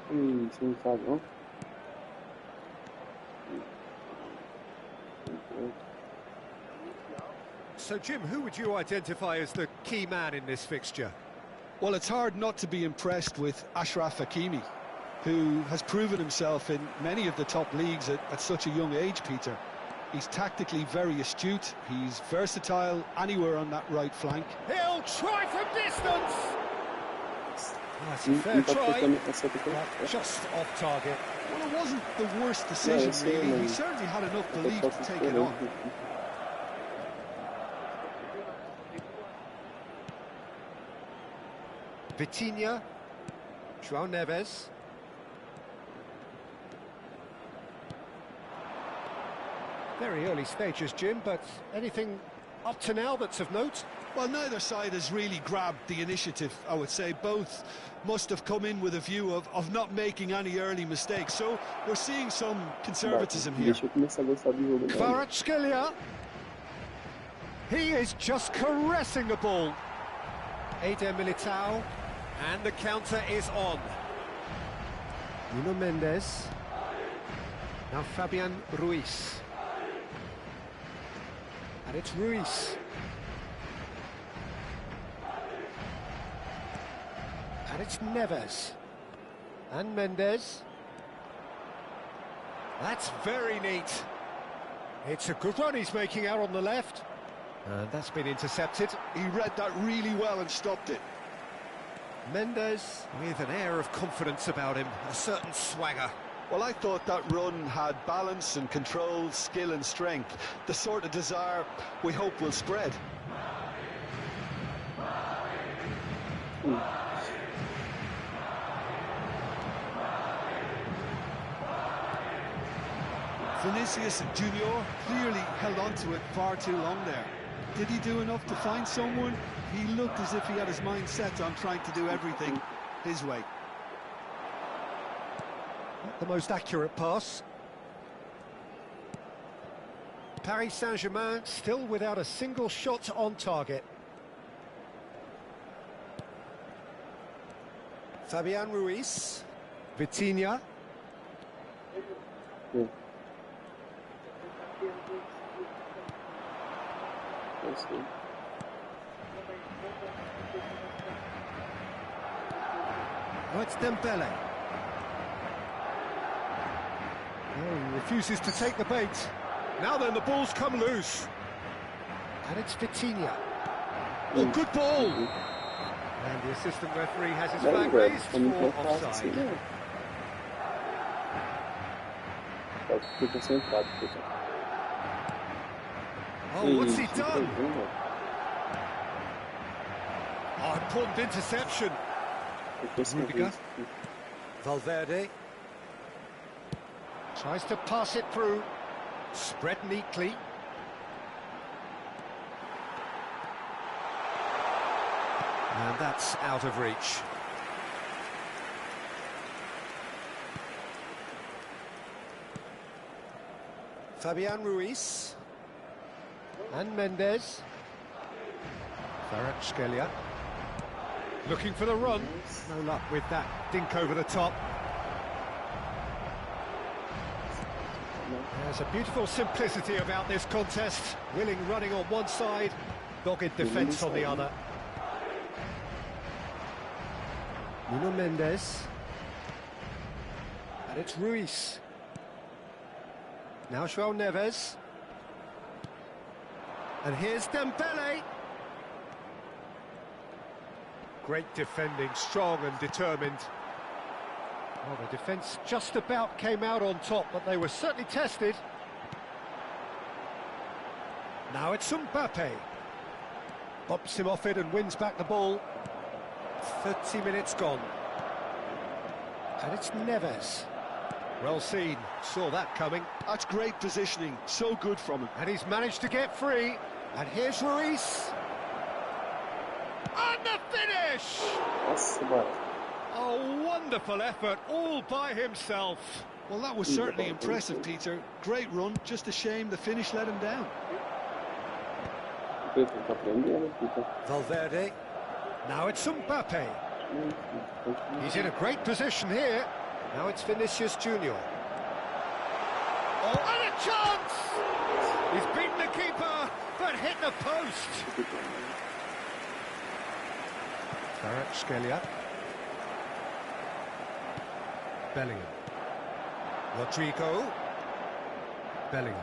Sim, sabe, ó. So, Jim, who would you identify as the key man in this fixture? Well, it's hard not to be impressed with Achraf Hakimi, who has proven himself in many of the top leagues at such a young age, Peter. He's tactically very astute, he's versatile anywhere on that right flank. He'll try from distance! That's a fair try, but just off target. Well, it wasn't the worst decision, really. He certainly had enough belief to take it on. Vitinha, João Neves. Very early stages, Jim, but anything up to now that's of note? Well, neither side has really grabbed the initiative, I would say. Both must have come in with a view of not making any early mistakes. So we're seeing some conservatism here. Kvaratskhelia. He is just caressing the ball. Eder Militao. And the counter is on. Nuno Mendes. Now Fabian Ruiz. And it's Ruiz. And it's Neves. And Mendes. That's very neat. It's a good run he's making out on the left. And that's been intercepted. He read that really well and stopped it. Mendes with an air of confidence about him, a certain swagger. Well, I thought that run had balance and control, skill and strength, the sort of desire we hope will spread. Vinicius Junior clearly held on to it far too long there. Did he do enough to find someone? He looked as if he had his mind set on trying to do everything his way. Not the most accurate pass. Paris Saint-Germain still without a single shot on target. Fabian Ruiz. Vitinha. Oh, it's Dembele. Oh, he refuses to take the bait. Now then, the ball's come loose. And it's Vitinha. Oh, good ball! And the assistant referee has his flag raised for offside. Oh, what's he done? Oh, important interception. Rudiger. Valverde. Tries to pass it through. Spread neatly. And that's out of reach. Fabian Ruiz. And Mendes. Kvaratskhelia. Looking for the run. No luck with that dink over the top. There's a beautiful simplicity about this contest. Willing running on one side, dogged defence on the other. Nuno Mendes. And it's Ruiz. Now João Neves. And here's Dembele. Great defending, strong and determined. Well, the defence just about came out on top, but they were certainly tested. Now it's Mbappe. Bumps him off it and wins back the ball. 30 minutes gone. And it's Neves. Well seen, saw that coming. That's great positioning, so good from him. And he's managed to get free. And here's Ruiz. And the finish! A wonderful effort, all by himself. Well, that was certainly impressive, Peter. Great run, just a shame the finish let him down. Valverde. Now it's Mbappe. He's in a great position here. Now it's Vinicius Junior. Oh, and a chance! He's beaten the keeper, but hit the post. Kvaratskhelia. Bellingham. Rodrigo. Bellingham.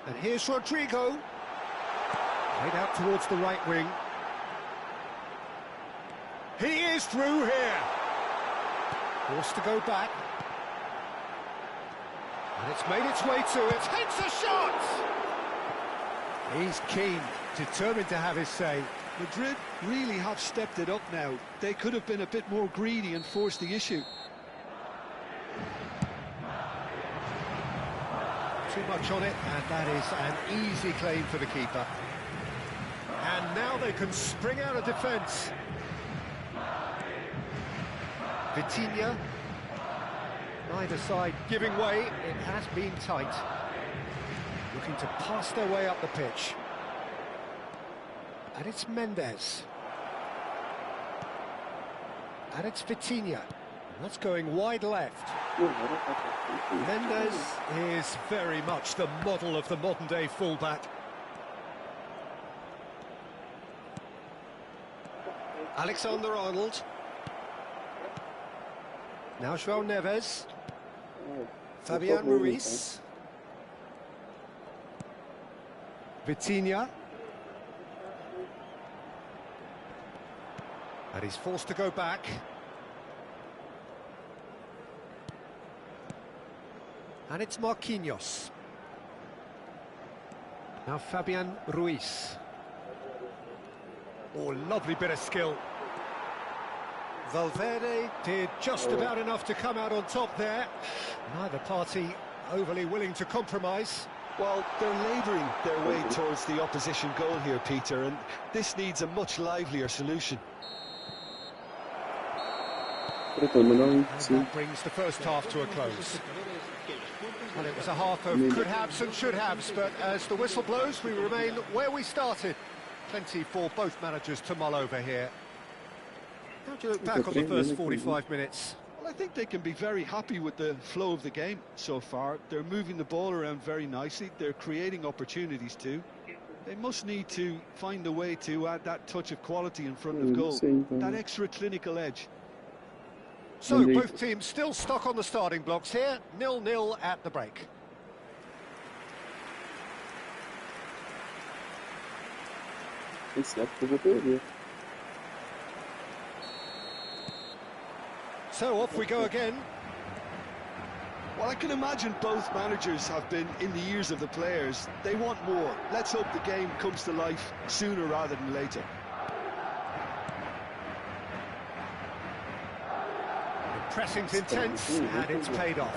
And here's Rodrigo. Played out towards the right wing. He is through here. Forced to go back. And it's made its way to it. Takes a shot! He's keen, determined to have his say. Madrid really have stepped it up now. They could have been a bit more greedy and forced the issue. Too much on it, and that is an easy claim for the keeper. And now they can spring out of defence. Vitinha. Neither side giving way. It has been tight. Looking to pass their way up the pitch. And it's Mendes. And it's Vitinha. That's going wide left. Mendes is very much the model of the modern-day fullback. Alexander-Arnold. Now João Neves. Fabian Ruiz. Vitinha. And he's forced to go back. And it's Marquinhos. Now Fabian Ruiz. Oh, lovely bit of skill. Valverde did just about enough to come out on top there. Neither party overly willing to compromise. Well, they're labouring their way towards the opposition goal here, Peter, and this needs a much livelier solution. And that brings the first half to a close. Well, it was a half of could-haves and should-haves, but as the whistle blows, we remain where we started. Plenty for both managers to mull over here. How do you look back on the first 45 minutes? Well, I think they can be very happy with the flow of the game so far. They're moving the ball around very nicely. They're creating opportunities too. They must need to find a way to add that touch of quality in front of goal, that extra clinical edge. So, both teams still stuck on the starting blocks here, 0-0 at the break. So, off we go again. Well, I can imagine both managers have been in the ears of the players. They want more. Let's hope the game comes to life sooner rather than later. Pressing's intense, and it's paid off.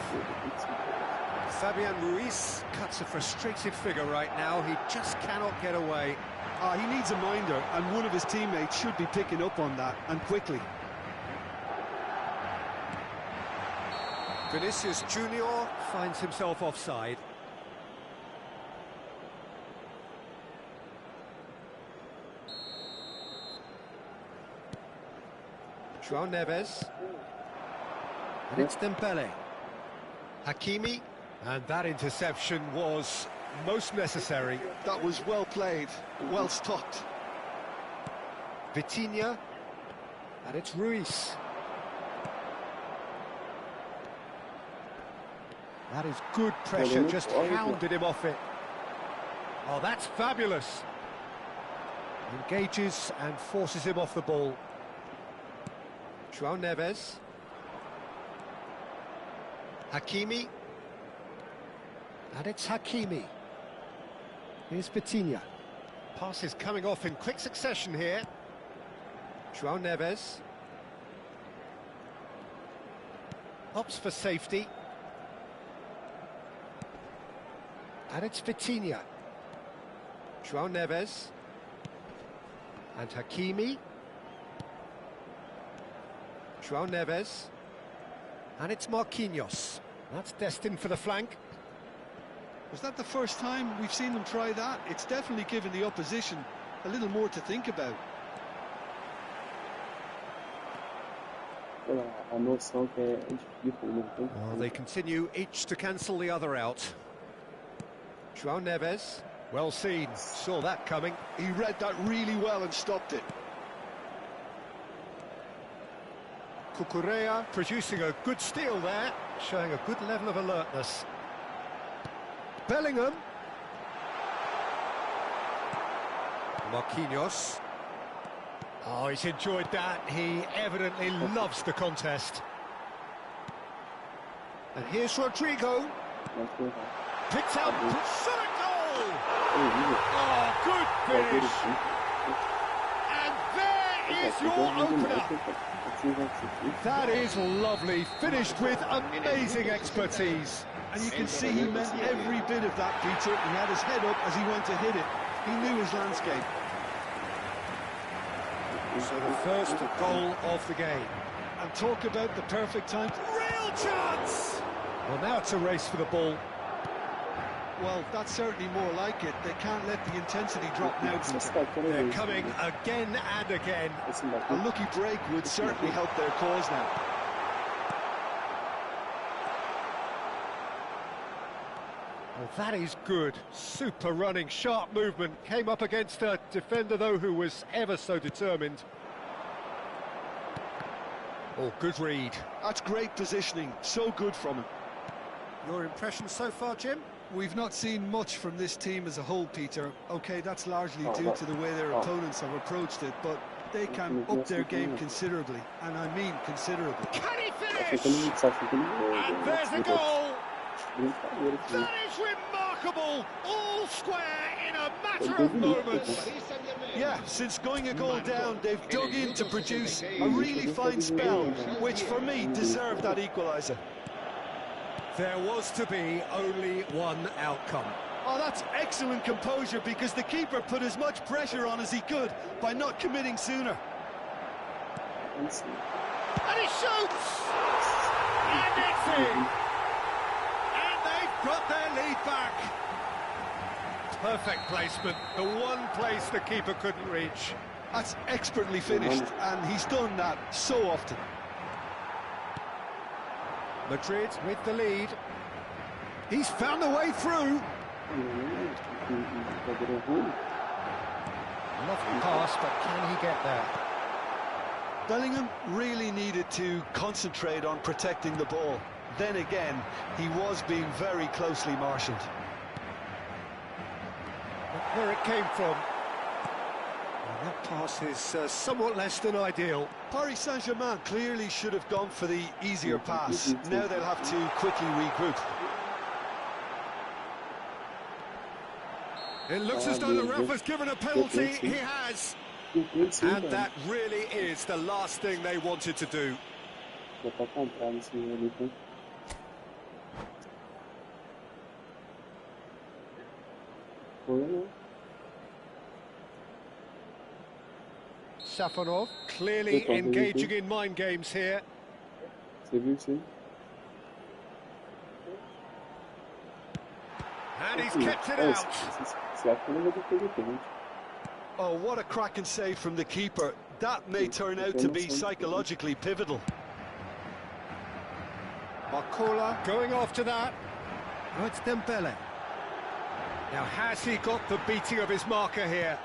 Fabian Ruiz cuts a frustrated figure right now. He just cannot get away. He needs a minder, and one of his teammates should be picking up on that, and quickly. Vinicius Junior finds himself offside. João Neves. And it's Dembele. Hakimi. And that interception was most necessary. That was well played, well stopped. Vitinha. And it's Ruiz. That is good pressure, just hounded him off it. Oh, that's fabulous. Engages and forces him off the ball. João Neves. Hakimi. And it's Hakimi. Here's Vitinha. Passes coming off in quick succession here. João Neves. Opts for safety. And it's Vitinha. João Neves. And Hakimi. João Neves. And it's Marquinhos. That's destined for the flank. Was that the first time we've seen them try that? It's definitely given the opposition a little more to think about. a noção que é difícil, não tem Well, como. they continue each to cancel the other out. João Neves, well seen, saw that coming. He read that really well and stopped it. Cucurella producing a good steal there, showing a good level of alertness. Bellingham. Marquinhos. Oh, he's enjoyed that. He evidently loves the contest. And here's Rodrigo. Picked out, shot a goal! Oh, good finish! And there is your opener. That is lovely, finished with amazing expertise. And you can see he meant every bit of that, Peter. He had his head up as he went to hit it. He knew his landscape. So the first goal of the game. And talk about the perfect time. Real chance! Well, now it's a race for the ball. Well, that's certainly more like it. They can't let the intensity drop now, Peter. They're coming again and again. A lucky break would certainly help their cause now. Well, that is good. Super running, sharp movement. Came up against a defender, though, who was ever so determined. Oh, good read. That's great positioning. So good from him. Your impression so far, Jim? We've not seen much from this team as a whole, Peter. OK, that's largely due to the way their opponents have approached it, but they can up their game considerably, and I mean considerably. Can he finish? And there's the goal! That is remarkable! All square in a matter of moments. Yeah, since going a goal down, they've dug in to produce a really fine spell, which for me deserved that equaliser. There was to be only one outcome. Oh, that's excellent composure, because the keeper put as much pressure on as he could by not committing sooner. And he shoots! And it's in! And they've got their lead back. Perfect placement, the one place the keeper couldn't reach. That's expertly finished, and he's done that so often. Madrid with the lead. He's found a way through. Lovely pass, but can he get there? Bellingham really needed to concentrate on protecting the ball. Then again, he was being very closely marshalled. Where it came from. And that pass is somewhat less than ideal. Paris Saint-Germain clearly should have gone for the easier pass. Now they'll have to quickly regroup. It looks as though the ref has given a penalty. He has. And that really is the last thing they wanted to do. Safonov clearly engaging in mind games here. And he's kept it out. Oh, what a cracking save from the keeper. That may turn out to be psychologically pivotal. Barcola going after that. Now it's Dembele. Now has he got the beating of his marker here?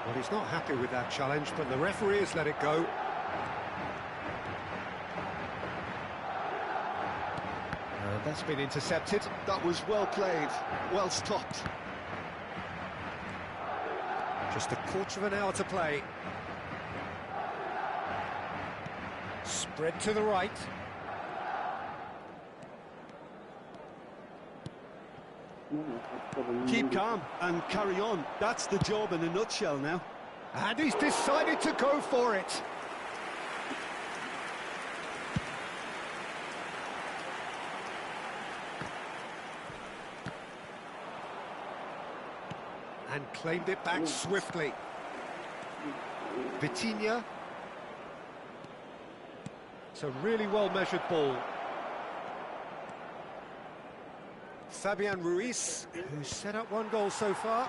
Well, he's not happy with that challenge, but the referee has let it go. That's been intercepted. That was well played, well stopped. Just a quarter of an hour to play. Spread to the right. Keep calm and carry on. That's the job in a nutshell now. And he's decided to go for it. And claimed it back swiftly. Vitinha. It's a really well-measured ball. Fabian Ruiz, who's set up one goal so far.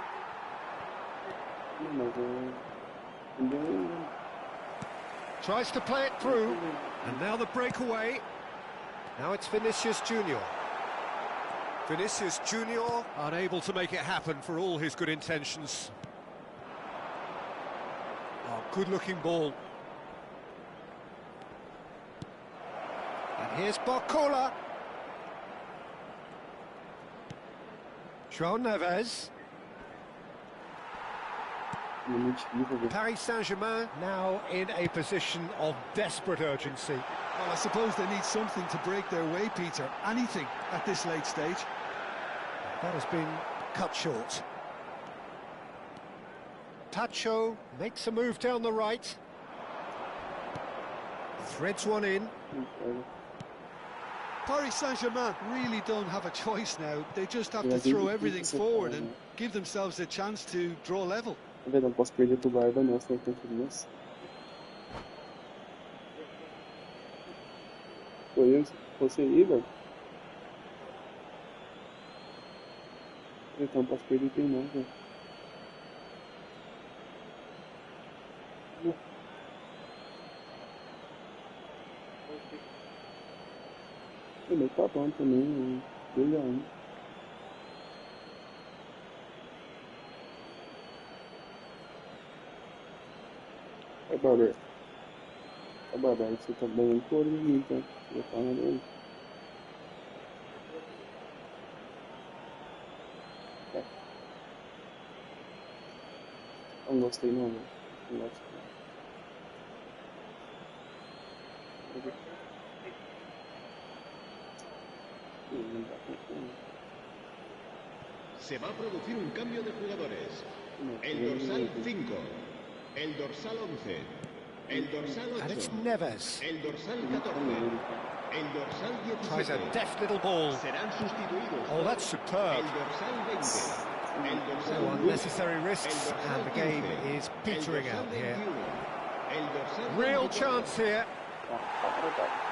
Tries to play it through. And now the breakaway. Now it's Vinicius Junior. Vinicius Junior unable to make it happen for all his good intentions. Oh, good-looking ball. And here's Barcola. João Neves. Paris Saint-Germain now in a position of desperate urgency. Well, I suppose they need something to break their way, Peter. Anything at this late stage. That has been cut short. Pacho makes a move down the right. Threads one in. Paris Saint-Germain really don't have a choice now. They just have to throw everything forward and give themselves a chance to draw level. Não posso perder pro guarda, não, senão eu tenho que Foi eu, se fosse aí, velho. Então, não posso perder quem não, velho. Mas tá bom também, 2-1. É Barber. É Barber, você tá dando cor em mim, tá? Eu falo dele. É. Não gostei não, velho. Não gosto Se va a producir un cambio de jugadores. El dorsal 5, el dorsal 11, el dorsal 8, And it's Neves. el dorsal 14, el dorsal Tries 17. a deft little ball. Serán sustituidos. Oh, that's superb. El dorsal 20, el dorsal No 9, unnecessary risks, and the game is petering out here. el dorsal Real 24. chance here.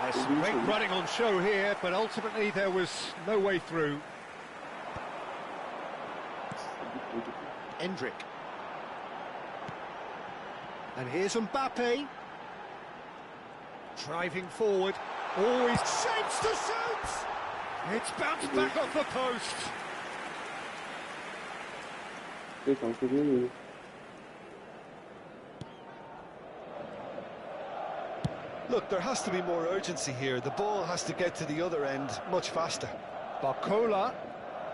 There's some great running on show here, but ultimately there was no way through. Endrick. And here's Mbappe. Driving forward. Always shapes to shoot! It's bounced back off the post. Então, você viu? Look, there has to be more urgency here. The ball has to get to the other end much faster. Barcola.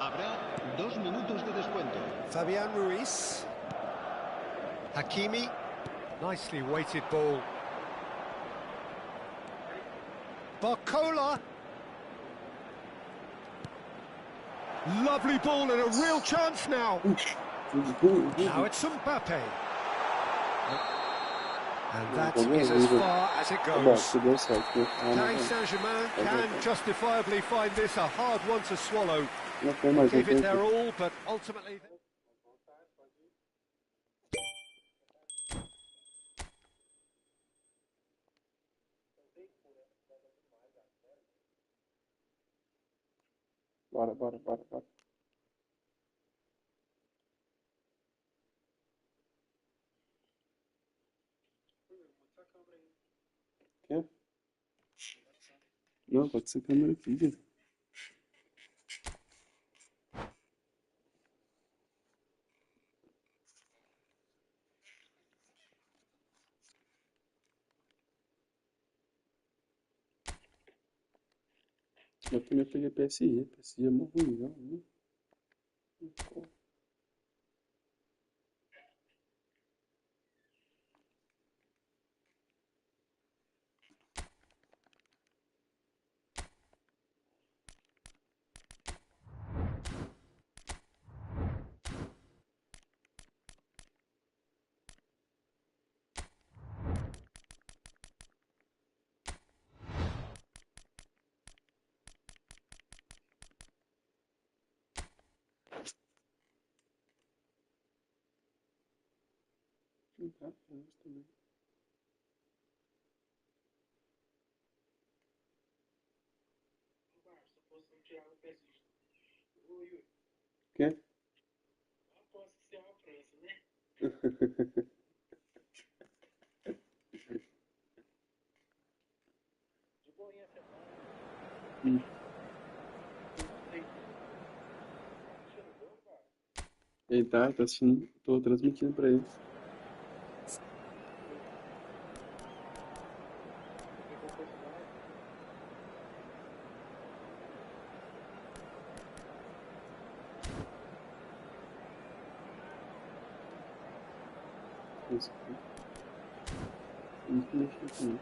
Habrá 2 minutos de descuento. Fabian Ruiz. Hakimi. Nicely weighted ball. Barcola. Lovely ball and a real chance now. Now it's Mbappe. And that is as far as it goes. Paris Saint-Germain can justifiably find this a hard one to swallow. Gave it their all, but ultimately... Bora. Quer? Não, pode ser câmera aqui, velho. Eu também peguei PSG. PSG é muito ruim, não, né? Tá, também. Quer? Tá, tô assistindo, tô transmitindo pra eles. Isso aqui. Tem que mexer aqui.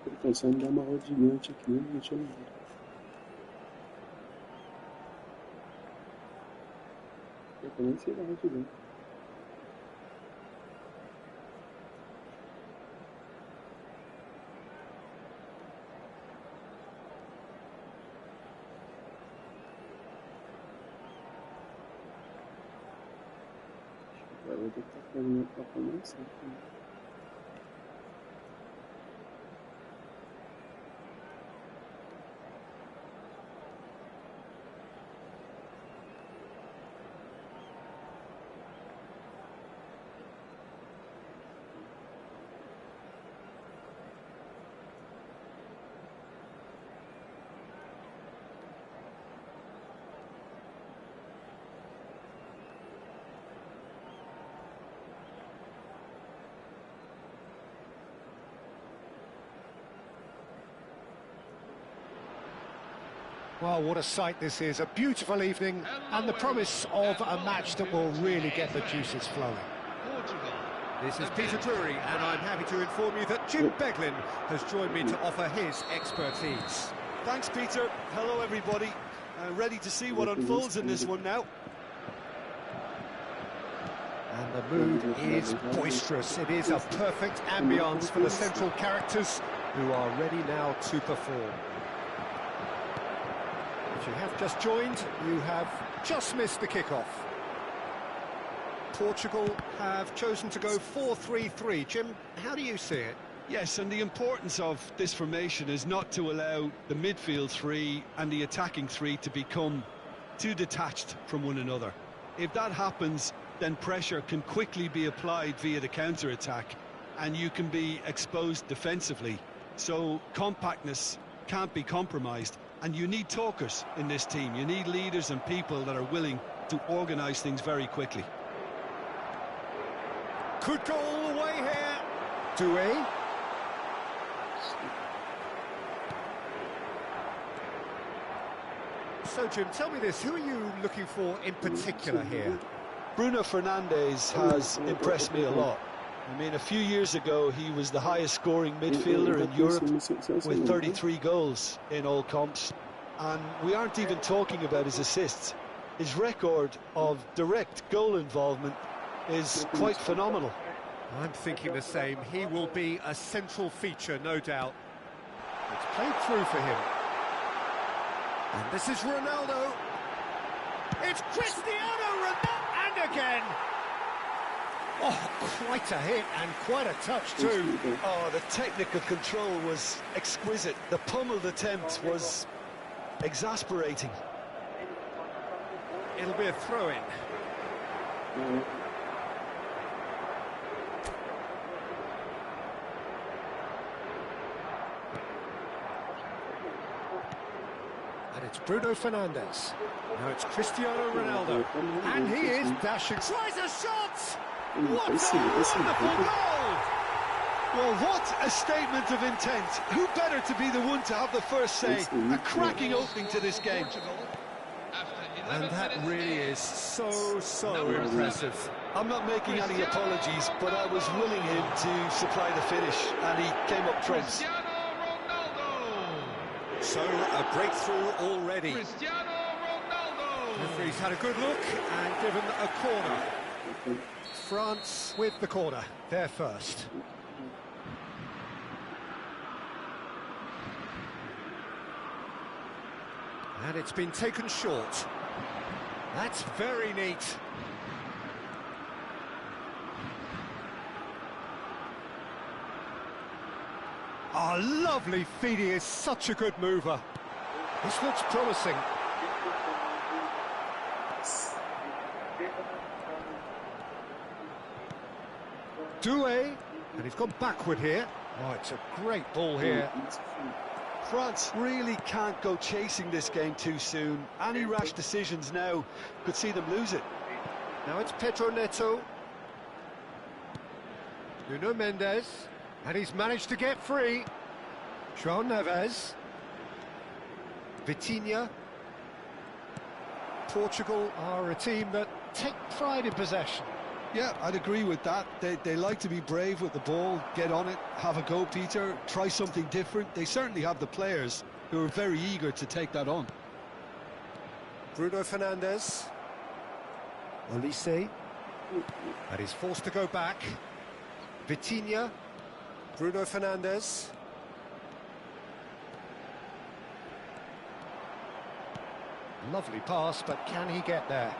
Tô pensando em dar uma aula gigante aqui, não mexeu nada. Eu nem sei dar aula gigante. Agora eu vou ter que estar fazendo a começar aqui. Well, what a sight this is. A beautiful evening and the promise of a match that will really get the juices flowing. This is Peter Drury, and I'm happy to inform you that Jim Beglin has joined me to offer his expertise. Thanks, Peter. Hello, everybody. Ready to see what unfolds in this one now. And the mood is boisterous. It is a perfect ambience for the central characters who are ready now to perform. If you have just joined, you have just missed the kickoff. Portugal have chosen to go 4-3-3. Jim, how do you see it? Yes, and the importance of this formation is not to allow the midfield three and the attacking three to become too detached from one another. If that happens, then pressure can quickly be applied via the counter-attack, and you can be exposed defensively. So compactness can't be compromised. And you need talkers in this team. You need leaders and people that are willing to organise things very quickly. Could go all the way here. Doué. So, Jim, tell me this. Who are you looking for in particular here? Bruno Fernandes has impressed me a lot. I mean, a few years ago, he was the highest scoring midfielder in Europe with 33 goals in all comps. And we aren't even talking about his assists. His record of direct goal involvement is quite phenomenal. I'm thinking the same. He will be a central feature, no doubt. It's played through for him. And this is Ronaldo. It's Cristiano Ronaldo, and again. Oh, quite a hit and quite a touch too. Oh, the technical control was exquisite. The pummeled attempt was exasperating. It'll be a throw-in. And it's Bruno Fernandes. Now it's Cristiano Ronaldo. And he is dashing. Tries a shot! What a wonderful goal! Well, what a statement of intent. Who better to be the one to have the first say? A cracking opening to this game. And that really is so impressive. I'm not making any apologies, but I was willing him to supply the finish, and he came up trumps. So, a breakthrough already. The referee's had a good look and given a corner. France with the corner, they're first. And it's been taken short. That's very neat. Oh, lovely feed. He is such a good mover. This looks promising. Doué, and he's gone backward here. Oh, it's a great ball here. France really can't go chasing this game too soon. Any rash decisions now could see them lose it. Now it's Pedro Neto. Nuno Mendes, and he's managed to get free. João Neves. Vitinha. Portugal are a team that take pride in possession. Yeah, I'd agree with that. They like to be brave with the ball, get on it, have a go, Peter, try something different. They certainly have the players who are very eager to take that on. Bruno Fernandes. Olise. And he's forced to go back. Vitinha. Bruno Fernandes. Lovely pass, but can he get there?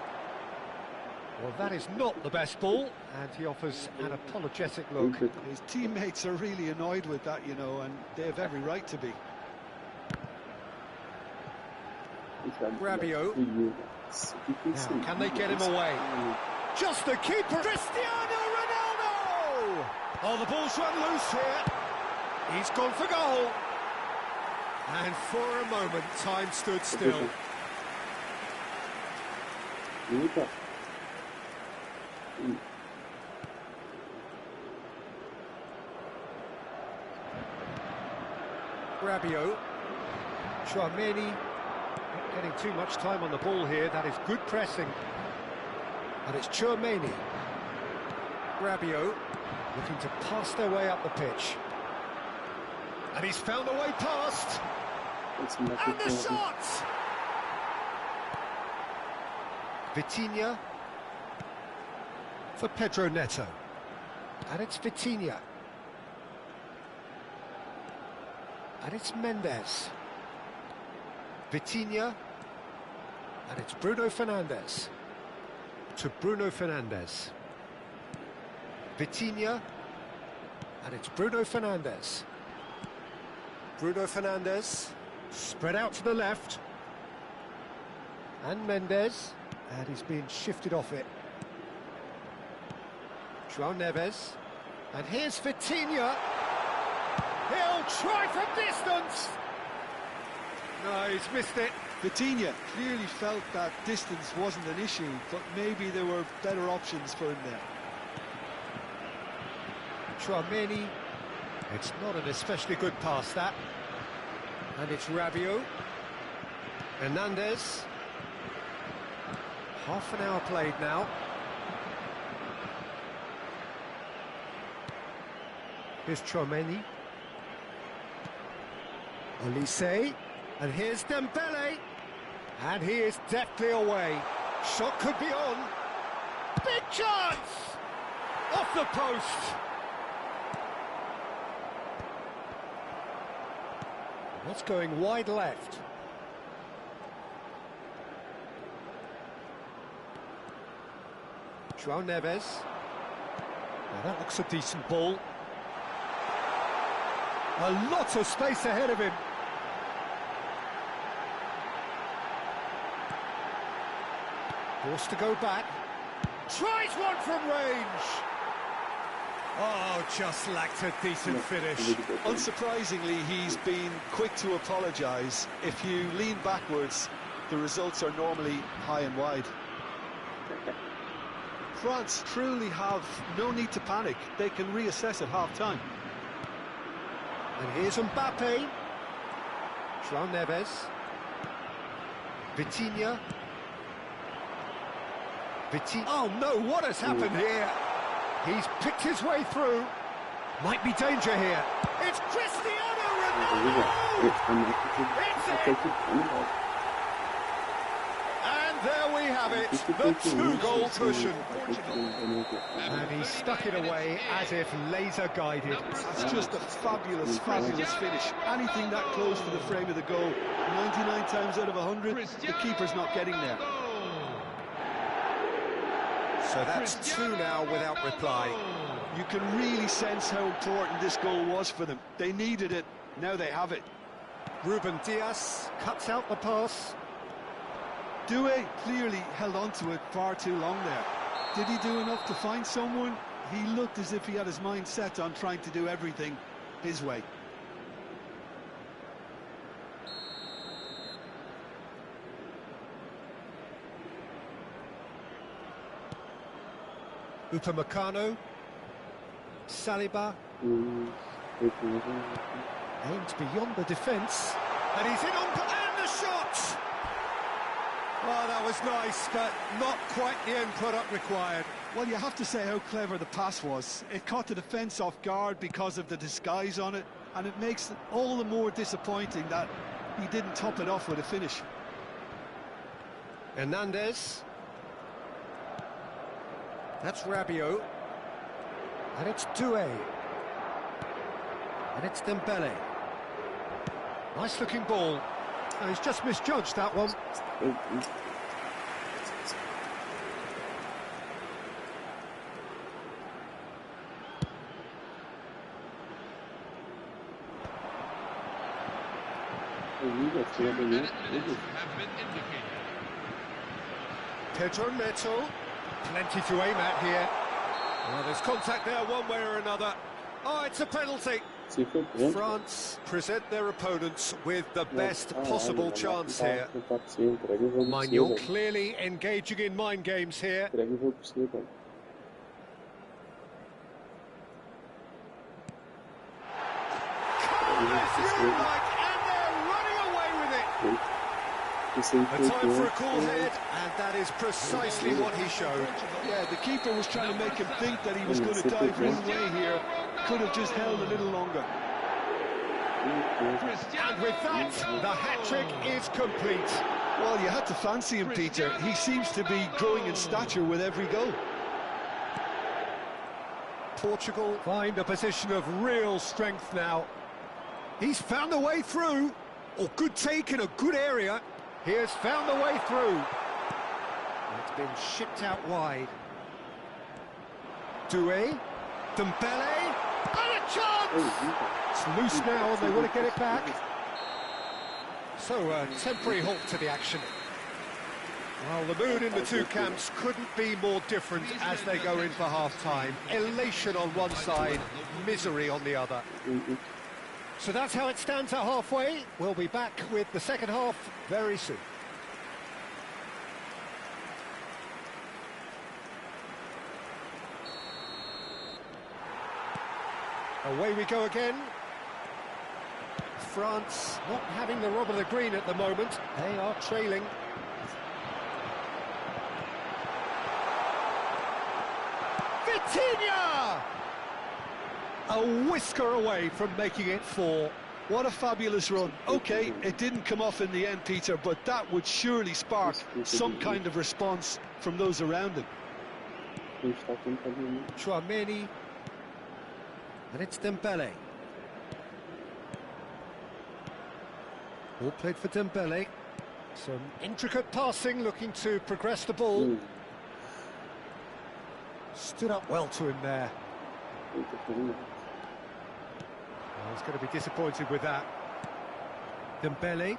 Well, that is not the best ball, and he offers an apologetic look. His teammates are really annoyed with that, you know, and they have every right to be. Rabiot. Now, can they get him away? Just the keeper, Cristiano Ronaldo! Oh, the ball's run loose here. He's gone for goal. And for a moment, time stood still. Rabiot. Tchouaméni. Not getting too much time on the ball here. That is good pressing. And it's Tchouaméni. Rabiot. Looking to pass their way up the pitch. And he's found a way past. And the shot! Vitinha. For Pedro Neto. And it's Vitinha. And it's Mendes. Vitinha. And it's Bruno Fernandes. To Bruno Fernandes. Vitinha. And it's Bruno Fernandes. Bruno Fernandes. Spread out to the left. And Mendes. And he's being shifted off it. João Neves, and here's Vitinha. He'll try from distance. No, he's missed it. Vitinha clearly felt that distance wasn't an issue, but maybe there were better options for him there. Tchouaméni. It's not an especially good pass, that. And it's Rabiot. Hernandez. Half an hour played now. Here's Tchouaméni. Olise. And here's Dembele. And he is deftly away. Shot could be on. Big chance! Off the post. That's going wide left. João Neves. Now that looks a decent ball. A lot of space ahead of him. Forced to go back. Tries one from range. Oh, just lacked a decent finish. Unsurprisingly, he's been quick to apologise. If you lean backwards, the results are normally high and wide. France truly have no need to panic. They can reassess at half-time. And here's Mbappe. João Neves. Vitinha. Oh no, what has happened here? He's picked his way through. Might be danger here. It's Cristiano Ronaldo! It's it! And there we have it, the two-goal cushion. And he stuck it away as if laser-guided. That's just a fabulous, fabulous finish. Anything that close to the frame of the goal, 99 times out of 100, the keeper's not getting there. So that's two now without reply. You can really sense how important this goal was for them. They needed it, now they have it. Ruben Dias cuts out the pass. Doué clearly held on to it far too long there. Did he do enough to find someone? He looked as if he had his mind set on trying to do everything his way. Upamecano. Saliba. Aimed beyond the defence. And he's in on... And the shot! Oh, that was nice, but not quite the end product required. Well, you have to say how clever the pass was. It caught the defence off guard because of the disguise on it, and it makes it all the more disappointing that he didn't top it off with a finish. Hernandez. That's Rabiot. And it's Doué. And it's Dembele. Nice looking ball. Oh, he's just misjudged that one. Pedro Neto. Plenty to aim at here. Well, there's contact there one way or another. Oh, it's a penalty. France present their opponents with the best possible chance here. Maignan clearly engaging in mind games here. And they're running away with it. A time for a cool head, and that is precisely what he showed. Yeah, the keeper was trying to make him think that he was going to dive one way here. Could have just held a little longer. And with that, the hat-trick is complete. Well, you had to fancy him, Peter. He seems to be growing in stature with every goal. Portugal find a position of real strength now. He's found a way through. Oh, good take in a good area. He has found the way through. It's been shipped out wide. Doué. Dembele. And a chance! It's loose now and they want to get it back. So a temporary halt to the action. Well, the mood in the two camps couldn't be more different as they go in for half-time. Elation on one side, misery on the other. So that's how it stands at halfway. We'll be back with the second half very soon. Away we go again. France not having the rub of the green at the moment. They are trailing. Vitinha! A whisker away from making it 4. What a fabulous run. OK, it didn't come off in the end, Peter, but that would surely spark some kind of response from those around him. Tchouaméni. And it's Dembele. All played for Dembele. Some intricate passing, looking to progress the ball. Stood up well to him there. I was going to be disappointed with that. Dembele.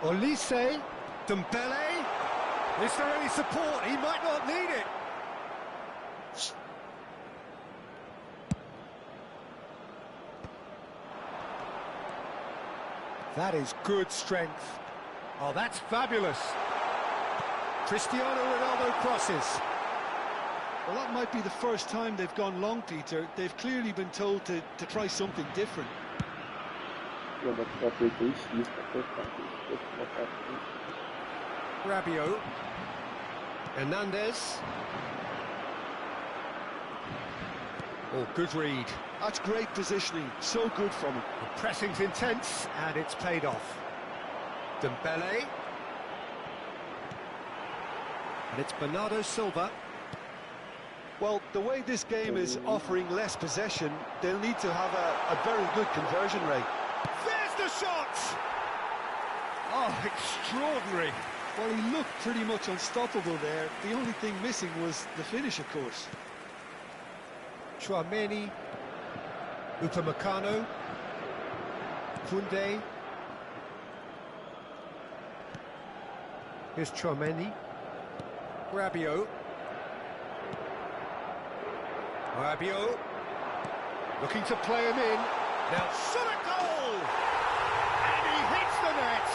Olise. Dembele. Is there any support? He might not need it. That is good strength. Oh, that's fabulous. Cristiano Ronaldo crosses. Well, that might be the first time they've gone long, Peter. They've clearly been told to try something different. Rabiot. Hernandez. Oh, good read. That's great positioning. So good from him. The pressing's intense, and it's paid off. Dembele. And it's Bernardo Silva. Well, the way this game is offering less possession, they'll need to have a very good conversion rate. There's the shot! Oh, extraordinary. Well, he looked pretty much unstoppable there. The only thing missing was the finish, of course. Tchouaméni. Upamecano. Koundé. Here's Tchouaméni. Rabiot. Rabiot looking to play him in. Now, shot a goal! And he hits the net!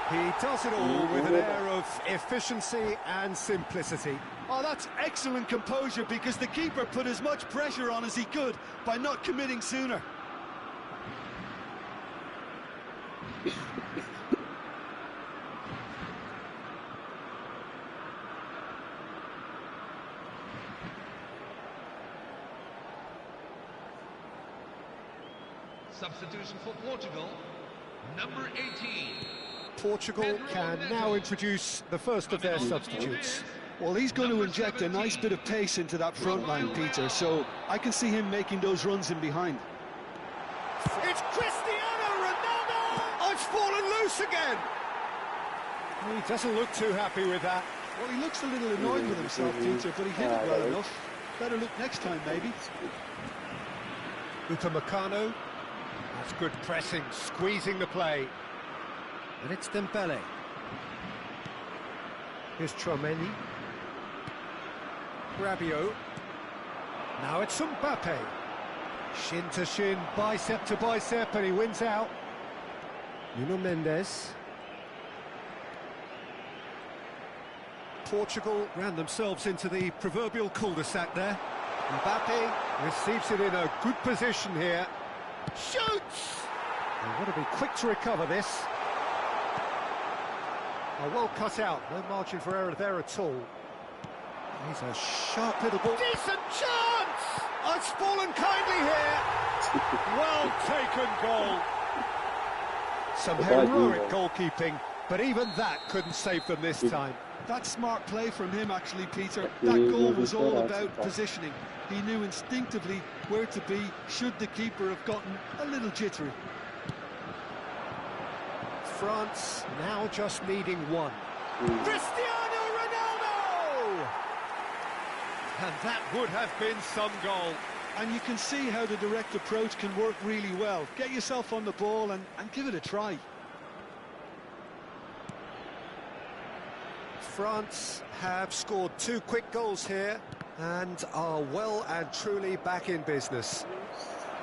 He does it all with an air of efficiency and simplicity. Oh, that's excellent composure, because the keeper put as much pressure on as he could by not committing sooner. Substitution for Portugal, number 18. Portugal can now introduce the first of their substitutes. Well, he's going to inject a nice bit of pace into that front line, Peter, so I can see him making those runs in behind. It's Cristiano Ronaldo! Oh, it's fallen loose again! He doesn't look too happy with that. Well, he looks a little annoyed with himself, Peter, but he hit it well enough. Better look next time, maybe. Upamecano. That's good pressing, squeezing the play. And it's Dembele. Here's Tchouaméni. Rabiot. Now it's Mbappe. Shin to shin, bicep to bicep, and he wins out. Nuno Mendes. Portugal ran themselves into the proverbial cul-de-sac there. Mbappe receives it in a good position here. Shoots! They want to be quick to recover this. Oh, well cut out, no margin for error there at all. He's a sharp little ball. Decent chance! Oh, it's fallen kindly here. Well taken goal. Some heroic goalkeeping, but even that couldn't save them this time. That's smart play from him, actually, Peter. That goal was all about positioning. He knew instinctively where to be should the keeper have gotten a little jittery. France now just needing one. Cristiano Ronaldo! And that would have been some goal. And you can see how the direct approach can work really well. Get yourself on the ball and give it a try. France have scored 2 quick goals here and are well and truly back in business.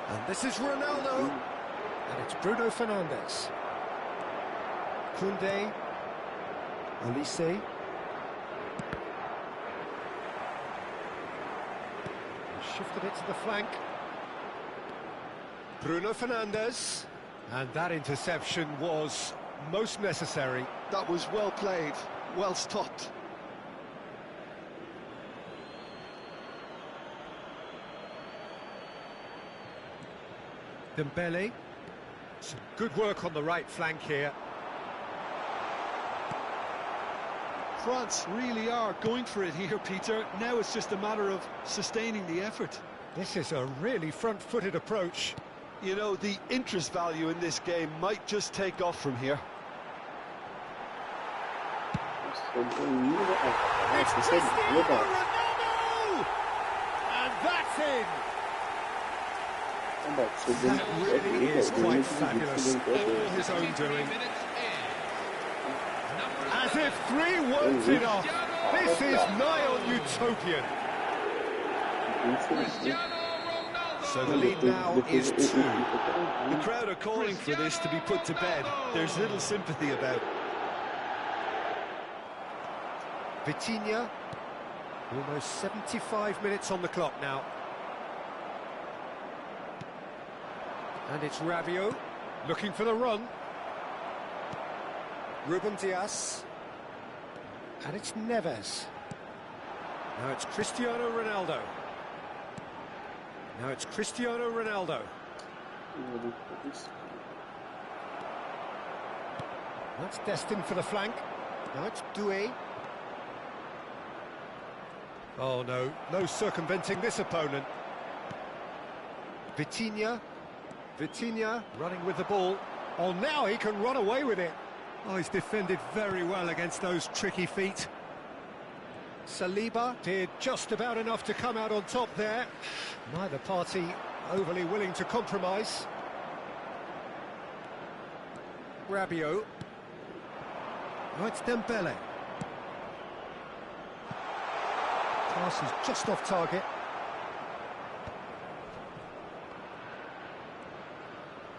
And this is Ronaldo, and it's Bruno Fernandes. Koundé, Olise. Shifted it to the flank. Bruno Fernandes, and that interception was most necessary. That was well played, well stopped. Dembele. Some good work on the right flank here. France really are going for it here, Peter. Now it's just a matter of sustaining the effort. This is a really front-footed approach. You know, the interest value in this game might just take off from here. It's Cristiano Ronaldo! And that's in! That really is quite fabulous. All his own doing. As if 3 weren't enough. This is nigh on utopian. So the lead now is 2. The crowd are calling for this to be put to bed. There's little sympathy about. Vitinha. Almost 75 minutes on the clock now. And it's Rabiot, looking for the run. Ruben Dias. And it's Neves. Now it's Cristiano Ronaldo. Now it's Cristiano Ronaldo. That's destined for the flank. Now it's Doué. Oh no, no circumventing this opponent. Vitinha. Vitinha running with the ball. Oh, now he can run away with it. Oh, he's defended very well against those tricky feet. Saliba did just about enough to come out on top there. Neither party overly willing to compromise. Rabiot. Oh, it's Dembele. Pass is just off target.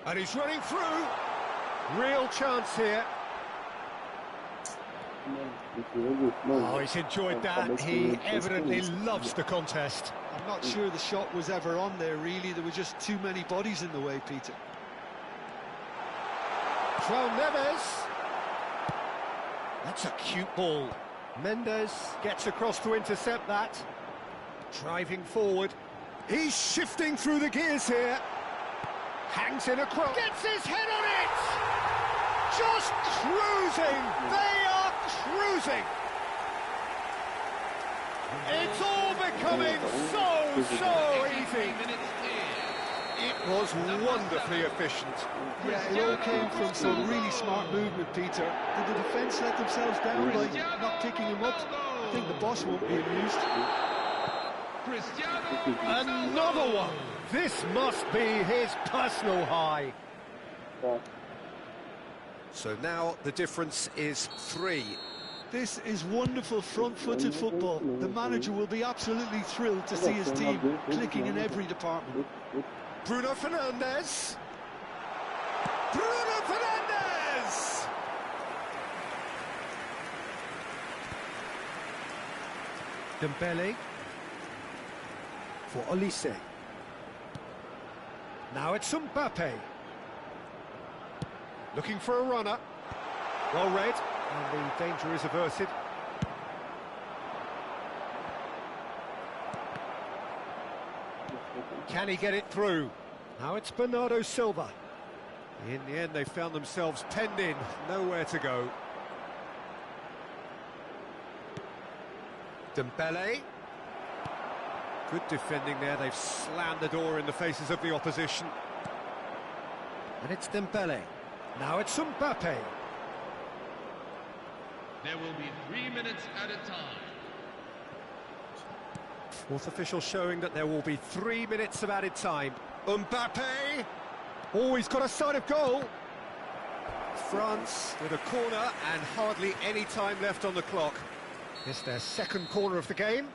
And he's running through. Real chance here. Oh, he's enjoyed that. He evidently loves the contest. I'm not sure the shot was ever on there, really. There were just too many bodies in the way, Peter. João Neves. That's a cute ball. Mendes gets across to intercept that. Driving forward. He's shifting through the gears here. Hangs in across. Gets his head on it! Just cruising! They are cruising! It's all becoming so easy. It was wonderfully efficient. Yeah, it all came from some really smart movement, Peter. Did the defence let themselves down by not kicking him up? I think the boss won't be amused. Another one! This must be his personal high. So now the difference is 3. This is wonderful front-footed football. The manager will be absolutely thrilled to see his team clicking in every department. Bruno Fernandes. Bruno Fernandes! Dembele. For Olise. Now it's Mbappe. Looking for a runner. Well read, and the danger is averted. Can he get it through? Now it's Bernardo Silva. In the end, they found themselves penned in, nowhere to go. Dembele. Good defending there, they've slammed the door in the faces of the opposition. And it's Dembele. Now it's Mbappe. There will be 3 minutes at a time. Fourth official showing that there will be 3 minutes of added time. Mbappe! Oh, he's got a sight of goal. France with a corner and hardly any time left on the clock. It's their second corner of the game.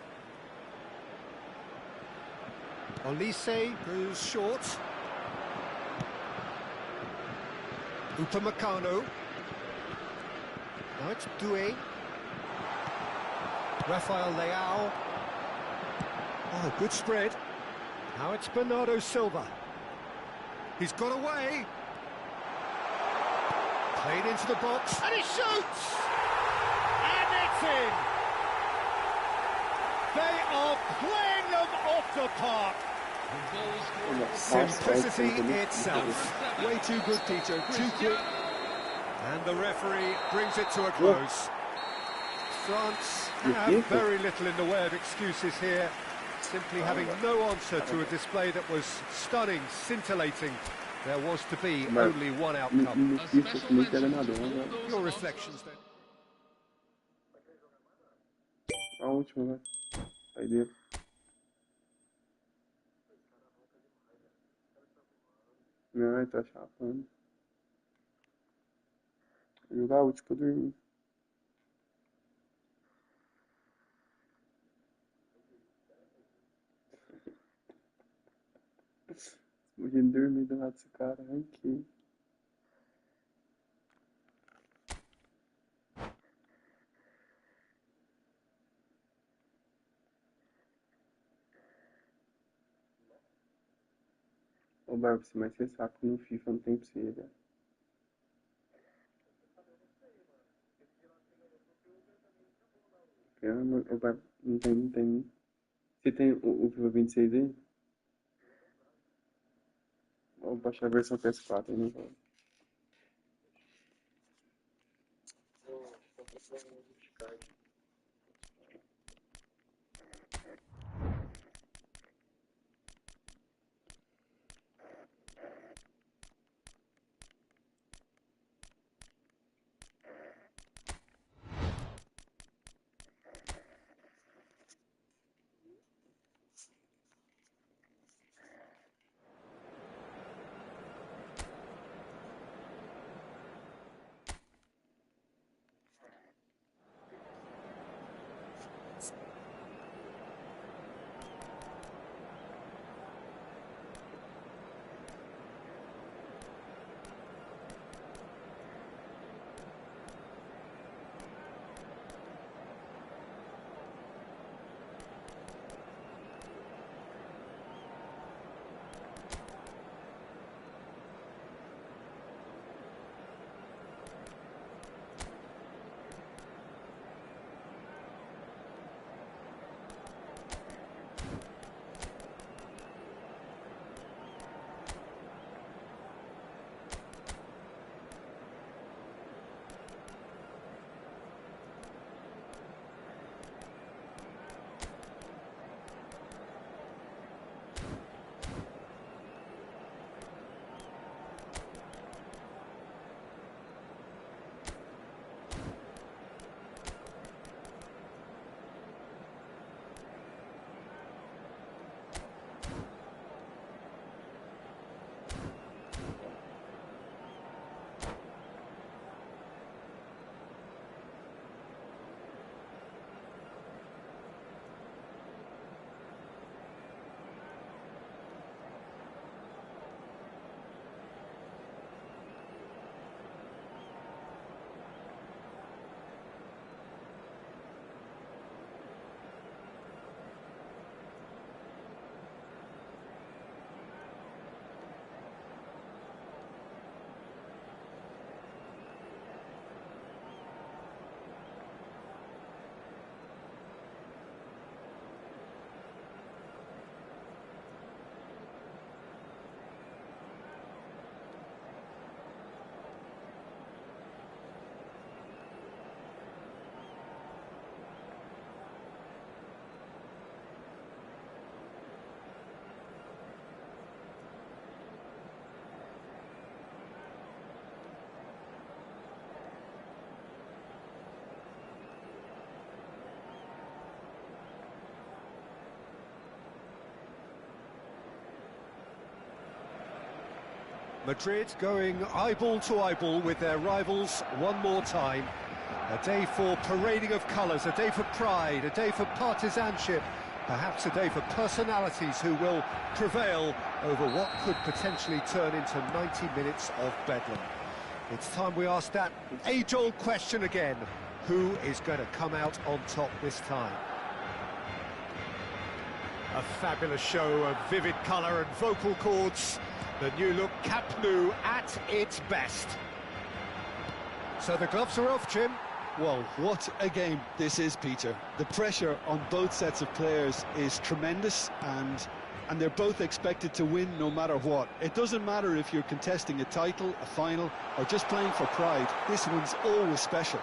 Olise goes short. Upamecano. Now it's Doué. Rafael Leao. Oh, good spread. Now it's Bernardo Silva. He's got away. Played into the box. And he shoots! And it's in! They are playing them off the park. Simplicity itself. Way too good, Peter. Too quick. And the referee brings it to a close. France have very little in the way of excuses here. Simply having no answer to a display that was stunning, scintillating. There was to be only one outcome. Your reflections then? A última, vai. Sai dele. Não, ele tá chapando. Jogar a última pra dormir. Podia dormir do lado desse cara aqui. Ô Bárbara, você mais ser saco no FIFA, não tem pra você, velho. Ô Bárbara, não tem. Você tem o FIFA 26 aí? Vou baixar a versão PS4 aí, né? Madrid going eyeball to eyeball with their rivals one more time. A day for parading of colours, a day for pride, a day for partisanship, perhaps a day for personalities who will prevail over what could potentially turn into 90 minutes of bedlam. It's time we ask that age-old question again. Who is going to come out on top this time? A fabulous show of vivid colour and vocal cords. The new look Camp Nou at its best. So the gloves are off, Jim. Well, what a game this is, Peter. The pressure on both sets of players is tremendous, and they're both expected to win no matter what. It doesn't matter if you're contesting a title, a final, or just playing for pride. This one's always special.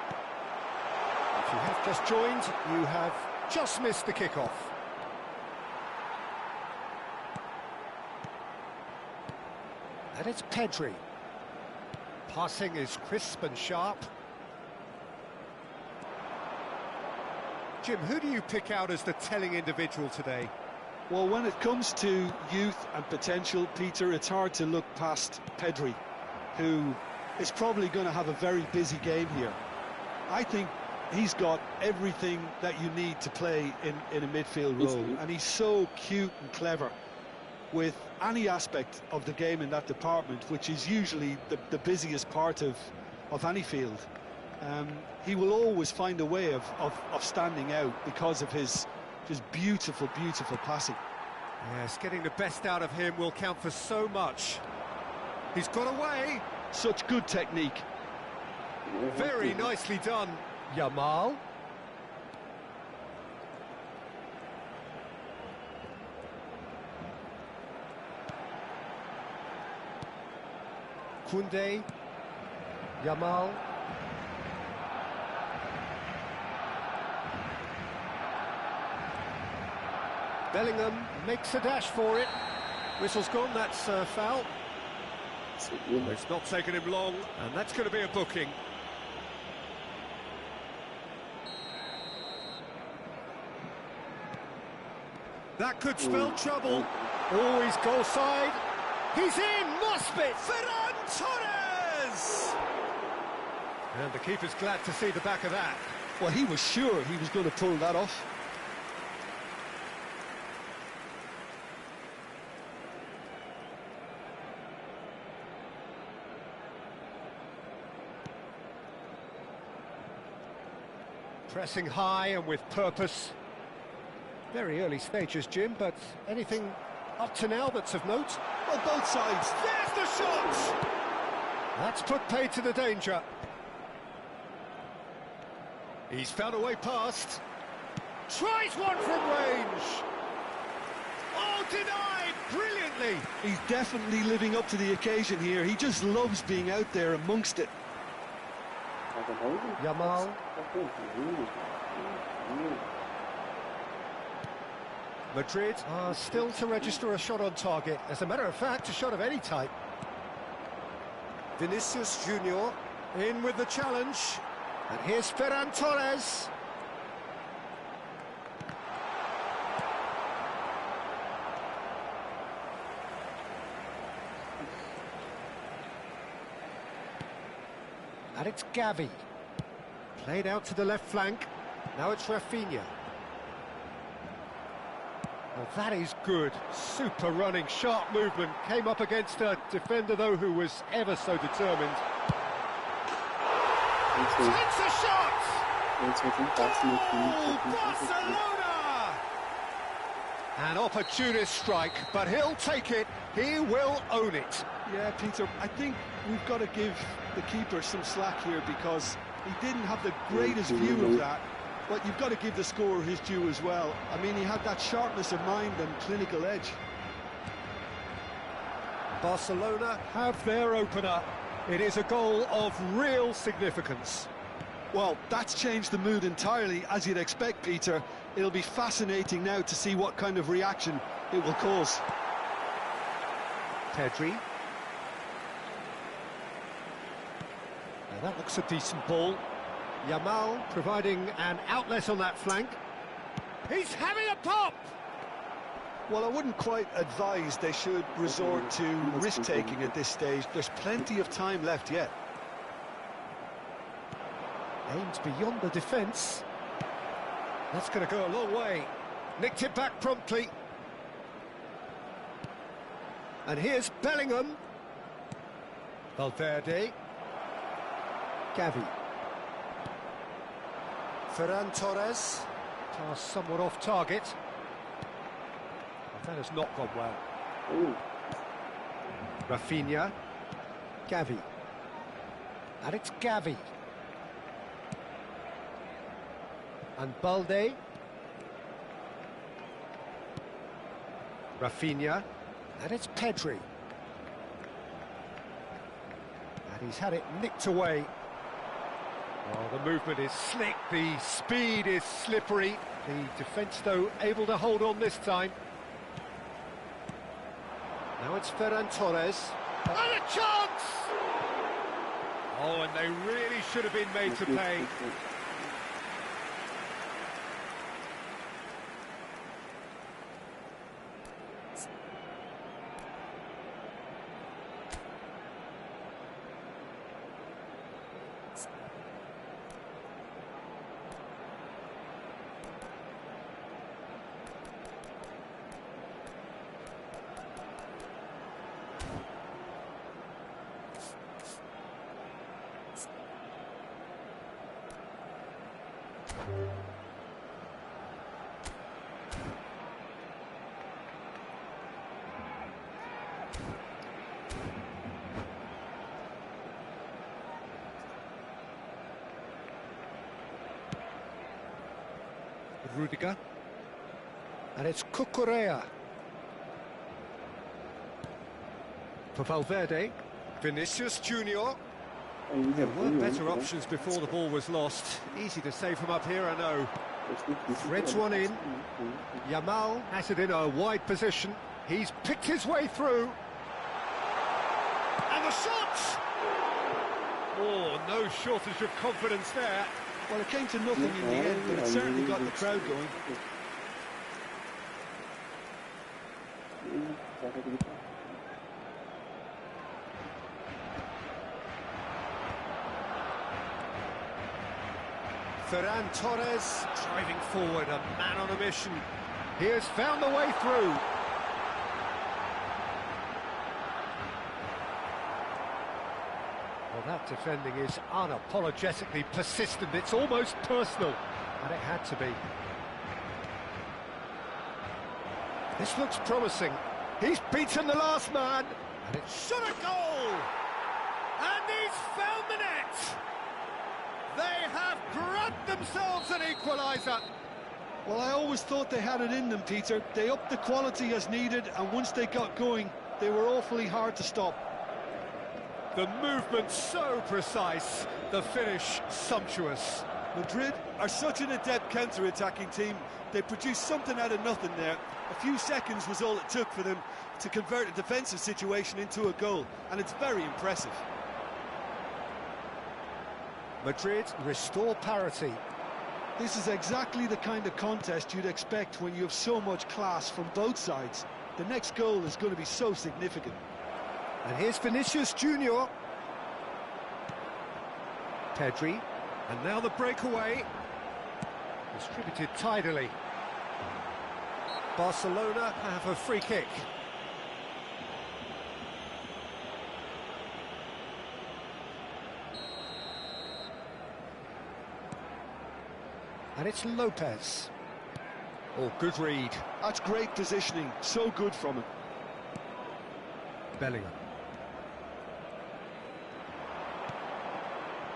If you have just joined, you have just missed the kickoff. And it's Pedri. Passing is crisp and sharp. Jim, who do you pick out as the telling individual today? Well, when it comes to youth and potential, Peter, it's hard to look past Pedri, who is probably going to have a very busy game here. I think he's got everything that you need to play in a midfield role, and he's so cute and clever with any aspect of the game in that department, which is usually the busiest part of any field. He will always find a way of standing out because of his just beautiful, beautiful passing. Yes, getting the best out of him will count for so much. He's got away. Such good technique. Very nicely done, Yamal. Koundé, Yamal. Bellingham makes a dash for it. Whistle's gone, that's foul. It's not taken him long, and that's going to be a booking. That could spell trouble. Always goal side. He's in, must be. Ferran Torres! And the keeper's glad to see the back of that. Well, he was sure he was going to pull that off. Pressing high and with purpose. Very early stages, Jim, but anything up to now that's of note? Well, both sides. There's the shot! That's put paid to the danger. He's found a way past. Tries one from range. Oh, denied brilliantly. He's definitely living up to the occasion here. He just loves being out there amongst it. Yamal. Madrid are still to register a shot on target. As a matter of fact, a shot of any type. Vinicius Junior in with the challenge. And here's Ferran Torres. And it's Gavi. Played out to the left flank. Now it's Rafinha. Well, that is good. Super running, sharp movement. Came up against a defender, though, who was ever so determined. Takes a shot! Oh, Barcelona! An opportunist strike, but he'll take it. He will own it. Yeah, Peter, I think we've got to give the keeper some slack here because he didn't have the greatest view of that. But you've got to give the scorer his due as well. I mean, he had that sharpness of mind and clinical edge. Barcelona have their opener. It is a goal of real significance. Well, that's changed the mood entirely, as you'd expect, Peter. It'll be fascinating now to see what kind of reaction it will cause. Pedri. Now that looks a decent ball. Yamal providing an outlet on that flank. He's having a pop! Well, I wouldn't quite advise they should resort to risk-taking at this stage. There's plenty of time left yet. Aimed beyond the defence. That's going to go a long way. Nicked it back promptly. And here's Bellingham. Valverde. Gavi. Ferran Torres. Pass somewhat off target. That has not gone well. Ooh. Rafinha. Gavi. And it's Gavi. And Balde. Rafinha. And it's Pedri. And he's had it nicked away. Oh, the movement is slick, the speed is slippery. The defence, though, able to hold on this time. Now it's Ferran Torres. And a chance! Oh, and they really should have been made to pay. Rudiger. And it's Cucurella. For Valverde. Vinicius Junior. There were better options before the ball was lost. Easy to say from up here, I know. Threads one in. Yamal has it in a wide position. He's picked his way through. And the shot! Oh, no shortage of confidence there. Well, it came to nothing in the end, but it certainly got the crowd going. Ferran Torres driving forward, a man on a mission. He has found the way through. Well, that defending is unapologetically persistent. It's almost personal, and it had to be. This looks promising. He's beaten the last man, and it's shot a goal! And he's found the net! They have grabbed themselves an equaliser. Well, I always thought they had it in them, Peter. They upped the quality as needed, and once they got going, they were awfully hard to stop. The movement so precise, the finish sumptuous. Madrid are such an adept counter-attacking team. They produced something out of nothing there. A few seconds was all it took for them to convert a defensive situation into a goal, and it's very impressive. Madrid restore parity. This is exactly the kind of contest you'd expect when you have so much class from both sides. The next goal is going to be so significant. And here's Vinicius Junior. Pedri. And now the breakaway. Distributed tidily. Barcelona have a free kick. And it's Lopez. Oh, good read. That's great positioning. So good from him. Bellingham.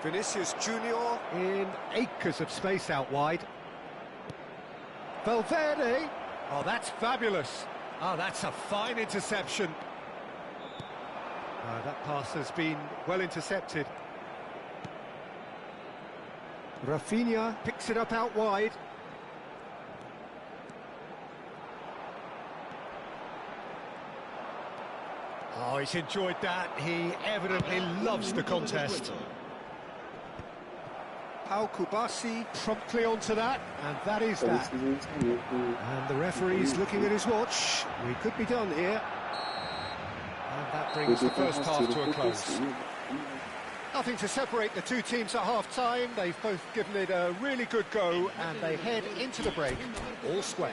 Vinicius Junior in acres of space out wide. Valverde. Oh, that's fabulous. Oh, that's a fine interception. That pass has been well intercepted. Rafinha picks it up out wide. Oh, he's enjoyed that. He evidently loves the contest. Al Kubasi promptly onto that, and that is that. And the referee's looking at his watch. We could be done here. And that brings the first half to a close. Nothing to separate the two teams at half-time. They've both given it a really good go, and they head into the break all square.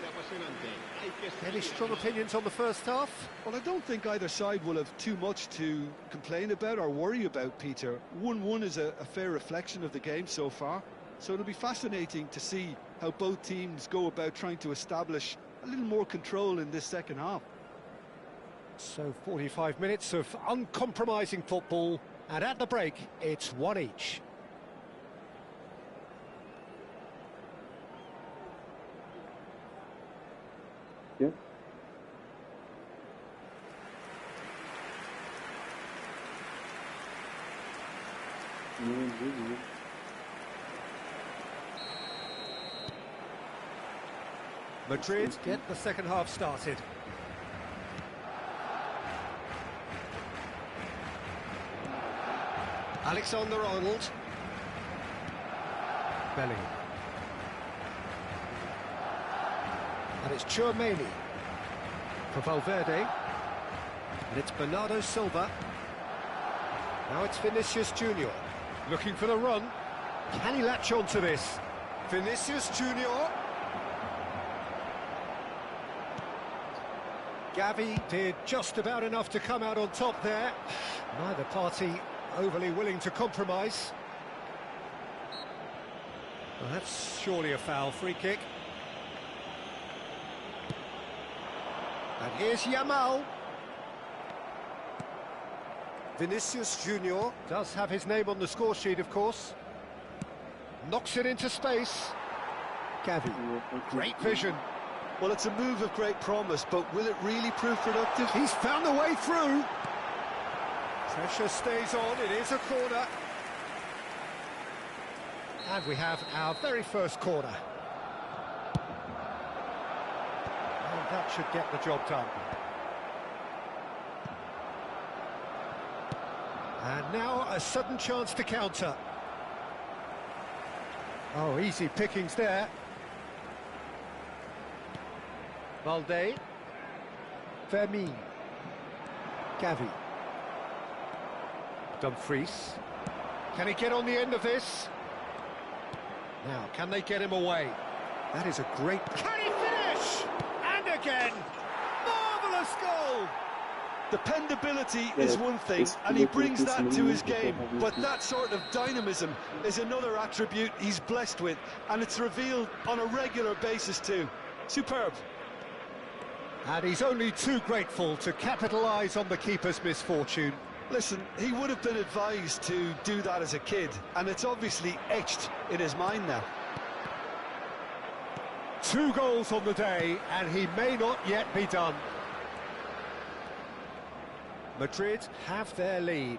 Any strong opinions on the first half? Well, I don't think either side will have too much to complain about or worry about, Peter. 1-1 is a fair reflection of the game so far, so it'll be fascinating to see how both teams go about trying to establish a little more control in this second half. So 45 minutes of uncompromising football, and at the break, it's one each. Yeah. Madrid get the second half started. Alexander-Arnold. Bellingham. And it's Tchouaméni for Valverde. And it's Bernardo Silva. Now it's Vinicius Junior. Looking for the run. Can he latch on to this? Vinicius Junior. Gavi did just about enough to come out on top there. Neither party overly willing to compromise. Well, that's surely a foul. Free kick. And here's Yamal. Vinicius Junior does have his name on the score sheet, of course. Knocks it into space. Gavi. Great vision. Well, it's a move of great promise, but will it really prove productive? He's found a way through. Pressure stays on, it is a corner. And we have our very first corner. And that should get the job done. And now a sudden chance to counter. Oh, easy pickings there. Valde. Fermin. Gavi. Dumfries. Can he get on the end of this? Now, can they get him away? That is a great... Can he finish? And again! Marvellous goal! Dependability is one thing, and he brings that to his game, but that sort of dynamism is another attribute he's blessed with, and it's revealed on a regular basis too. Superb. And he's only too grateful to capitalise on the keeper's misfortune. Listen, he would have been advised to do that as a kid, and it's obviously etched in his mind now. 2 goals on the day, and he may not yet be done. Madrid have their lead.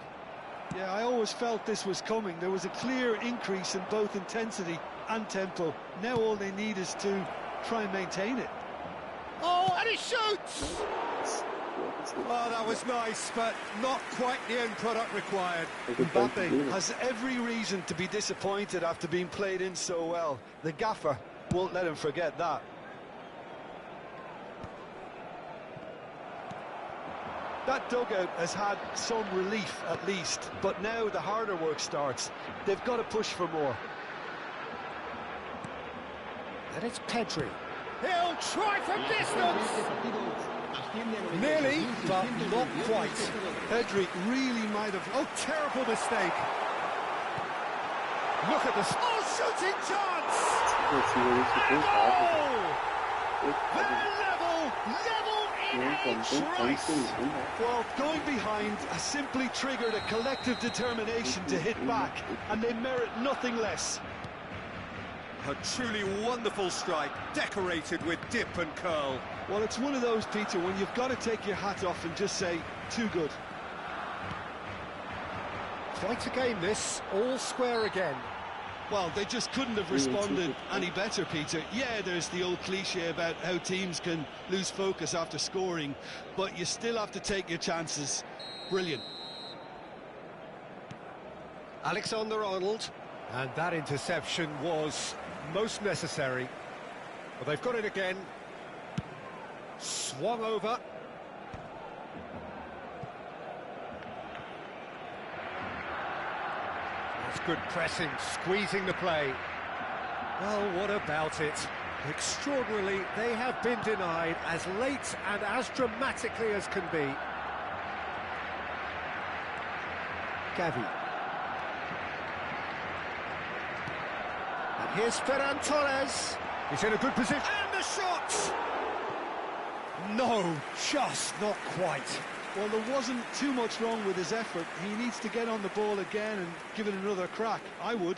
Yeah, I always felt this was coming. There was a clear increase in both intensity and tempo. Now all they need is to try and maintain it. Oh, and he shoots! Oh, that was nice, but not quite the end product required. Mbappe has every reason to be disappointed after being played in so well. The gaffer won't let him forget that. That dugout has had some relief at least, but now the harder work starts. They've got to push for more. And it's Pedri. He'll try from distance! Nearly, but not quite. Pedri really might have... Oh, terrible mistake. Look at this. Oh, shooting chance! And goal! They're level in each race. Well, going behind has simply triggered a collective determination to hit back, and they merit nothing less. A truly wonderful strike, decorated with dip and curl. Well, it's one of those, Peter, when you've got to take your hat off and just say, too good. Quite a game this, all square again. Well, they just couldn't have responded any better, Peter. Yeah, there's the old cliche about how teams can lose focus after scoring, but you still have to take your chances. Brilliant. Alexander-Arnold. And that interception was most necessary. But they've got it again. Swung over. That's good pressing, squeezing the play. Well, what about it? Extraordinarily, they have been denied as late and as dramatically as can be. Gavi. And here's Ferran Torres. He's in a good position. And the shot! No, just not quite. Well, there wasn't too much wrong with his effort. He needs to get on the ball again and give it another crack. I would.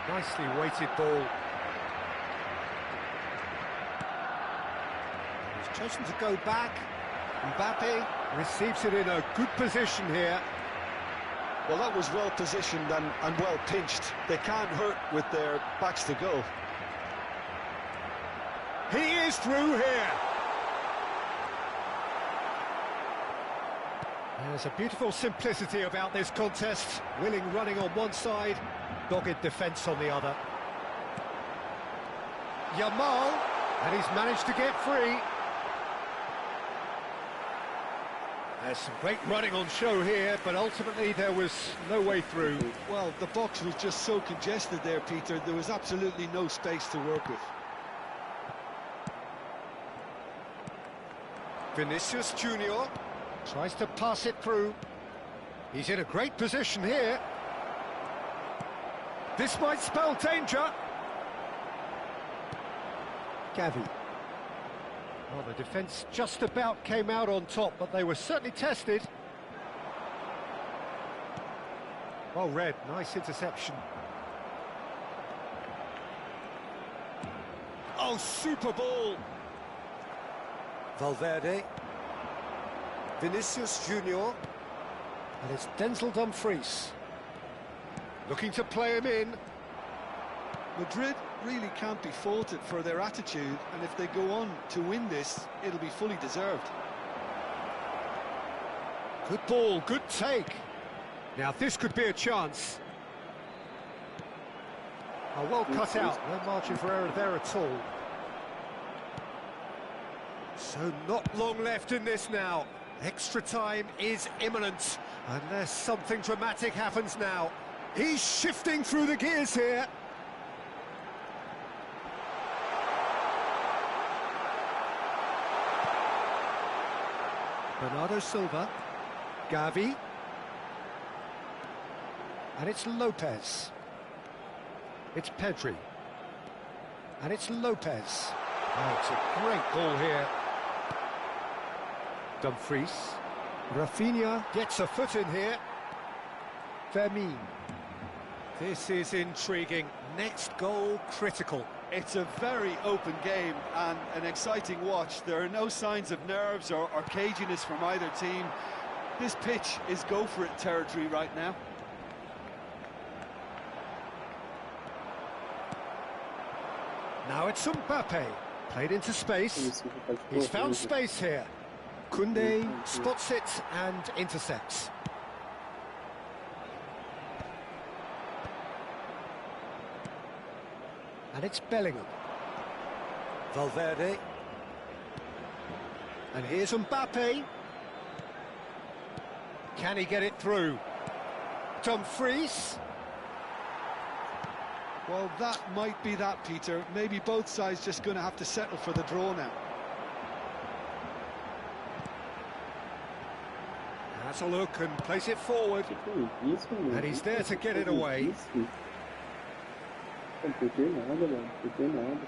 Nicely weighted ball. He's chosen to go back. Mbappe receives it in a good position here. Well, that was well positioned and well pinched. They can't hurt with their backs to goal. He is through here. There's a beautiful simplicity about this contest. Willing running on one side, dogged defence on the other. Yamal, and he's managed to get free. There's some great running on show here, but ultimately there was no way through. Well, the box was just so congested there, Peter. There was absolutely no space to work with. Vinicius Junior tries to pass it through. He's in a great position here. This might spell danger. Gavi. Well, the defence just about came out on top, but they were certainly tested. Well read, nice interception. Oh, super ball! Valverde. Vinicius Junior. And it's Denzel Dumfries. Looking to play him in. Madrid really can't be faulted for their attitude, and if they go on to win this, it'll be fully deserved. Good ball, good take. Now this could be a chance. Oh, well cut out, no margin for error there at all. So not long left in this now. Extra time is imminent, unless something dramatic happens now. He's shifting through the gears here. Bernardo Silva, Gavi, and it's Lopez. It's Pedri, and it's Lopez. Oh, it's a great ball here. Dumfries, Rafinha gets a foot in here. Fermin. This is intriguing. Next goal critical. It's a very open game and an exciting watch. There are no signs of nerves or caginess from either team. This pitch is go-for-it territory right now. Now it's Mbappe, played into space. He's found space here. Koundé spots it and intercepts. And it's Bellingham. Valverde. And here's Mbappe. Can he get it through? Dumfries. Well, that might be that, Peter. Maybe both sides just going to have to settle for the draw now. Has a look and plays it forward. And he's there to get it away. Não peguei nada, velho. Não peguei nada.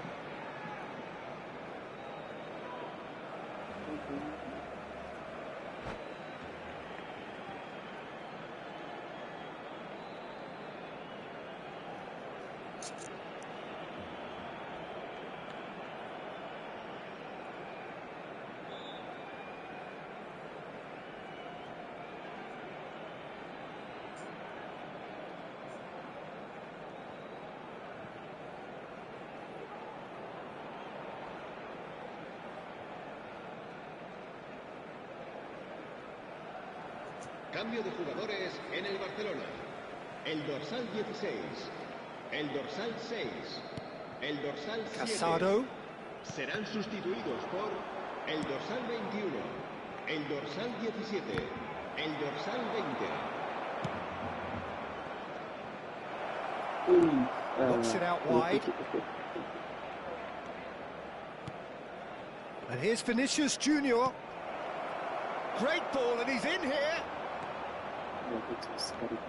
Cambio de jugadores en el Barcelona. El dorsal 16. El dorsal 6. El dorsal 7. Casado. Serán sustituidos por el dorsal 21. El dorsal 17. El dorsal 20. Knocks it out wide. And here's Vinicius Junior. Great ball, and he's in here.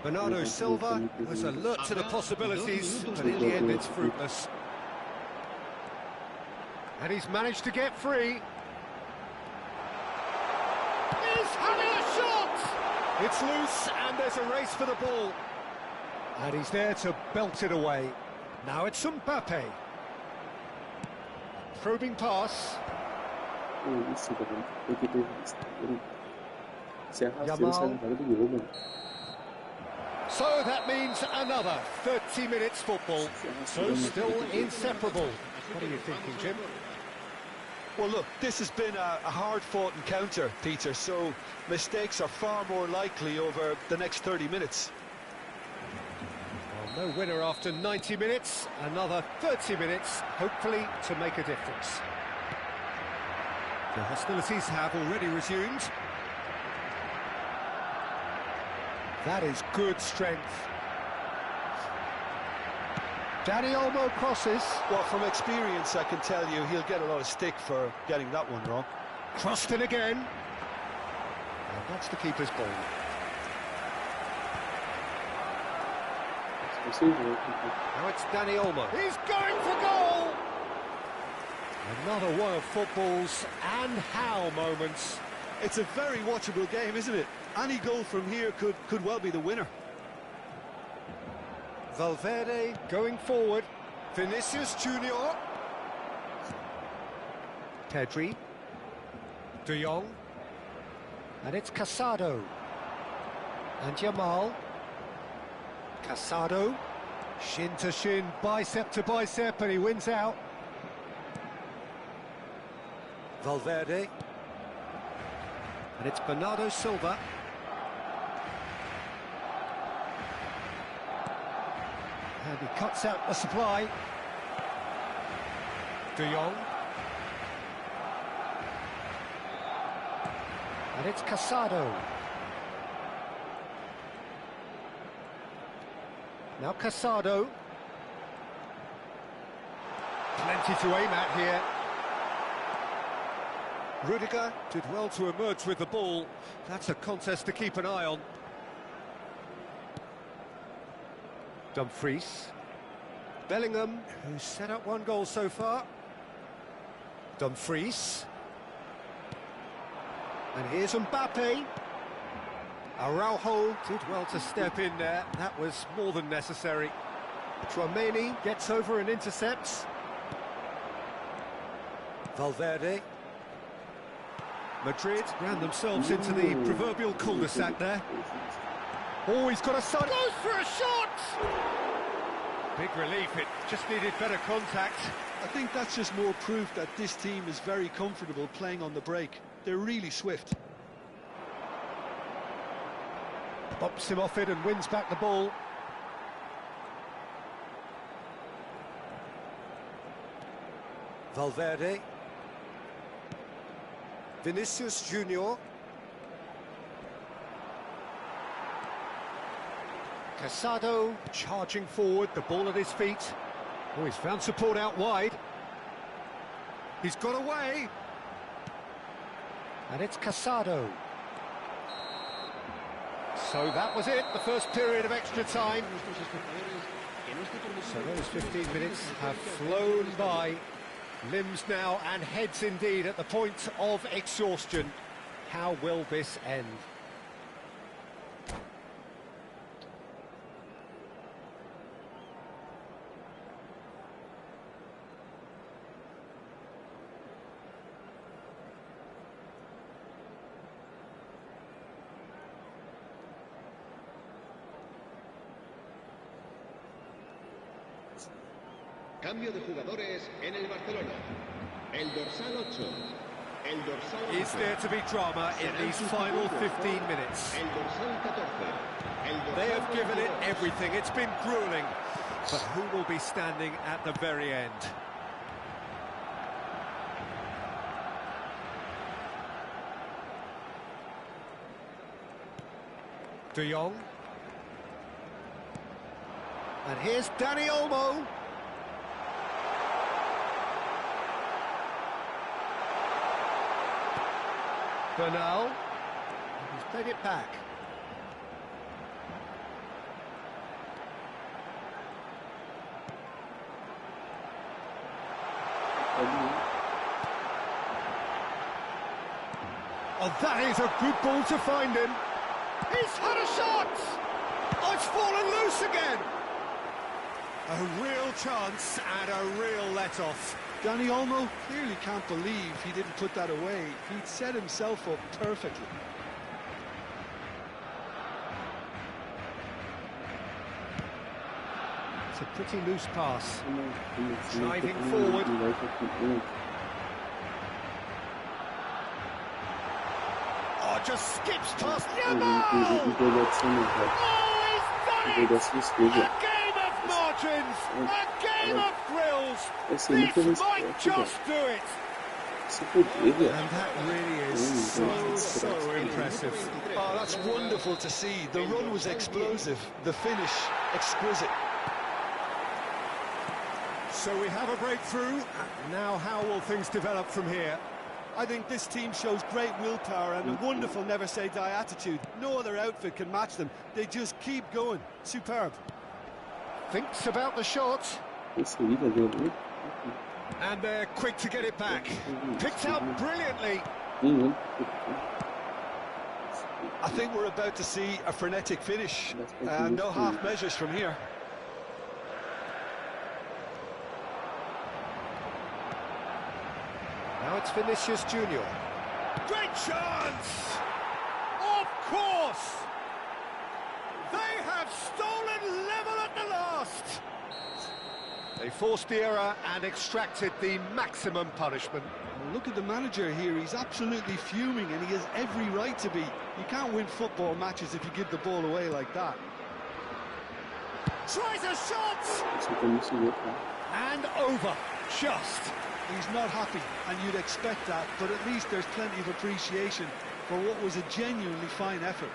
Bernardo Silva was alert to the possibilities, but in the end it's fruitless. And he's managed to get free. He's having a shot! It's loose, and there's a race for the ball. And he's there to belt it away. Now it's Mbappe. Probing pass. Yamal. So that means another 30 minutes football. So still inseparable. What are you thinking, Jim? Well, look, this has been a hard-fought encounter, Peter, so mistakes are far more likely over the next 30 minutes. Well, no winner after 90 minutes. Another 30 minutes, hopefully, to make a difference. The hostilities have already resumed. That is good strength. Dani Olmo crosses. Well, from experience, I can tell you he'll get a lot of stick for getting that one wrong. Crossed in again. And that's the keeper's ball. Now it's Dani Olmo. He's going for goal! Another one of football's and how moments. It's a very watchable game, isn't it? Any goal from here could well be the winner. Valverde going forward. Vinicius Junior. Pedri. De Jong. And it's Casado. And Yamal. Casado. Shin to shin, bicep to bicep, and he wins out. Valverde. And it's Bernardo Silva. And he cuts out the supply. De Jong. And it's Casado. Now Casado. Plenty to aim at here. Rudiger did well to emerge with the ball. That's a contest to keep an eye on. Dumfries. Bellingham, who's set up one goal so far. Dumfries. And here's Mbappe. Araujo did well to step in there. That was more than necessary. Tchouaméni gets over and intercepts. Valverde. Madrid ran themselves into the proverbial cul-de-sac there. Oh, he's got a side. Goes for a shot! Big relief, it just needed better contact. I think that's just more proof that this team is very comfortable playing on the break. They're really swift. Bumps him off it and wins back the ball. Valverde. Vinicius Junior. Casado charging forward, the ball at his feet. Oh, he's found support out wide. He's got away. And it's Casado. So that was it, the first period of extra time. So those 15 minutes have flown by. Limbs now and heads indeed at the point of exhaustion. How will this end? Cambio de jugadores en el Barcelona. El dorsal 8. El dorsal Is 11. there to be drama in these final 15 minutes? El dorsal 14. El dorsal They have given it 22. everything. It's been grueling. But who will be standing at the very end? De Jong. And here's Dani Olmo. Bernal. He's played it back. Oh, that is a good ball to find him. He's had a shot! Oh, it's fallen loose again! A real chance and a real let-off. Dani Olmo clearly can't believe he didn't put that away. He'd set himself up perfectly. It's a pretty loose pass. Driving forward. Oh, just skips past Yamal! Oh, he's done it! A game of margins! A game of thrills! This might just do it! And that really is so impressive. Oh, that's wonderful to see. The run was explosive, the finish exquisite. So we have a breakthrough. Now how will things develop from here? I think this team shows great willpower and a wonderful never-say-die attitude. No other outfit can match them. They just keep going. Superb. Thinks about the shot. And they're quick to get it back. Picked out brilliantly. I think we're about to see a frenetic finish. No half measures from here. Now it's Vinicius Junior. Great chance! Of course! They have stolen level at the last! They forced the error and extracted the maximum punishment. Well, look at the manager here. He's absolutely fuming and he has every right to be. You can't win football matches if you give the ball away like that. Tries a shot! And over. Just. He's not happy, and you'd expect that, but at least there's plenty of appreciation for what was a genuinely fine effort.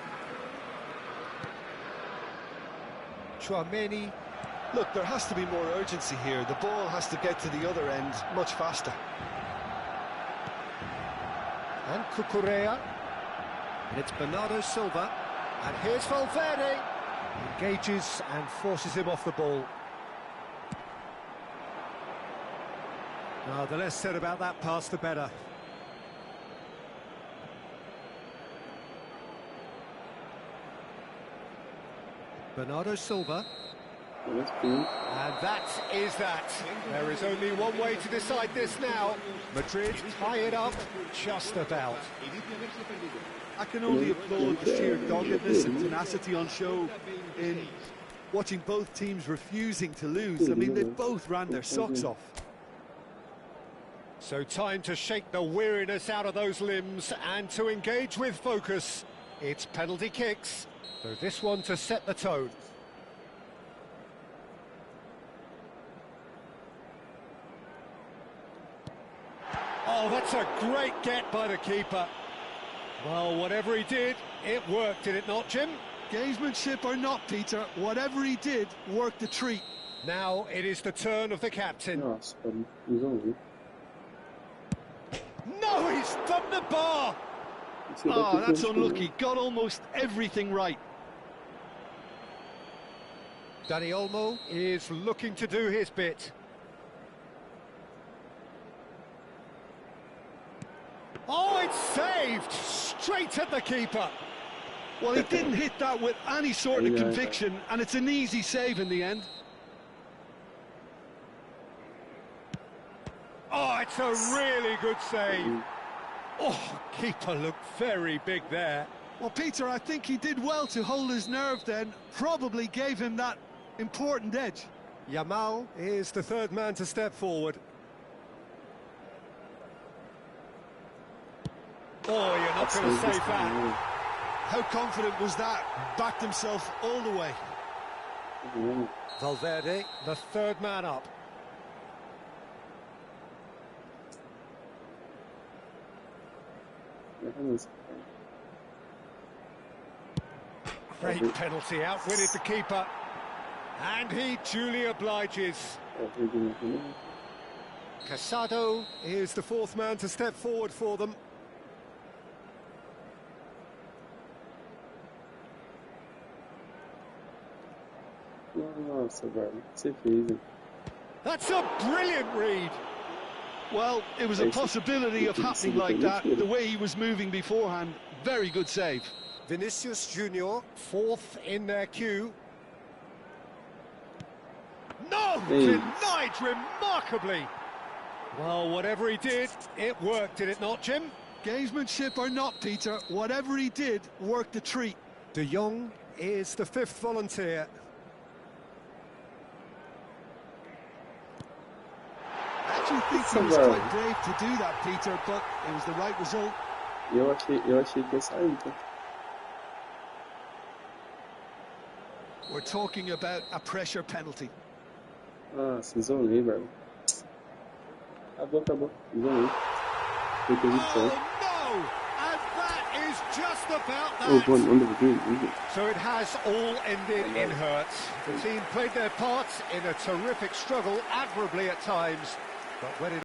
Tchouaméni. Look, there has to be more urgency here. The ball has to get to the other end much faster. And Cucurella. And it's Bernardo Silva. And here's Valverde. Engages and forces him off the ball. Now, the less said about that pass, the better. Bernardo Silva. And that is that. There is only one way to decide this now. Madrid tie it up just about. I can only applaud the sheer doggedness and tenacity on show in watching both teams refusing to lose. I mean, they both ran their socks off. So time to shake the weariness out of those limbs and to engage with focus. It's penalty kicks, so this one to set the tone. Oh, that's a great get by the keeper. Well, whatever he did, it worked, did it not, Jim? Gamesmanship or not, Peter, whatever he did worked a treat. Now it is the turn of the captain. No, he's done the bar! Oh, that's unlucky. Got almost everything right. Dani Olmo is looking to do his bit. Oh, it's saved! Straight at the keeper. Well, he didn't hit that with any sort of conviction, and it's an easy save in the end. Oh, it's a really good save. Oh, keeper looked very big there. Well, Peter, I think he did well to hold his nerve then. Probably gave him that important edge. Yamal is the third man to step forward. Oh, you're not That's going to so save that. How confident was that? Backed himself all the way. Yeah. Valverde, the third man up. Great penalty, outwitted the keeper. And he duly obliges. Casado is the fourth man to step forward for them. Nossa, velho, o que você fez, hein? That's a brilliant read. Well, it was a possibility of happening like that. The way he was moving beforehand, very good save. Vinicius Junior, fourth in their queue. No! Denied remarkably. Well, whatever he did, it worked, did it not, Jim? Gamesmanship or not, Peter, whatever he did worked a treat. De Jong is the fifth volunteer. I actually think he was quite brave to do that, Peter, but it was the right result. Eu achei que ia sair, tá? We're talking about a pressure penalty. Ah, se isolei, velho. Acabou. Isolei. Foi que a gente fez. No! And that is just about Oh, that. one under the green. So it has all ended in hurts. The team played their parts in a terrific struggle, admirably at times, but when it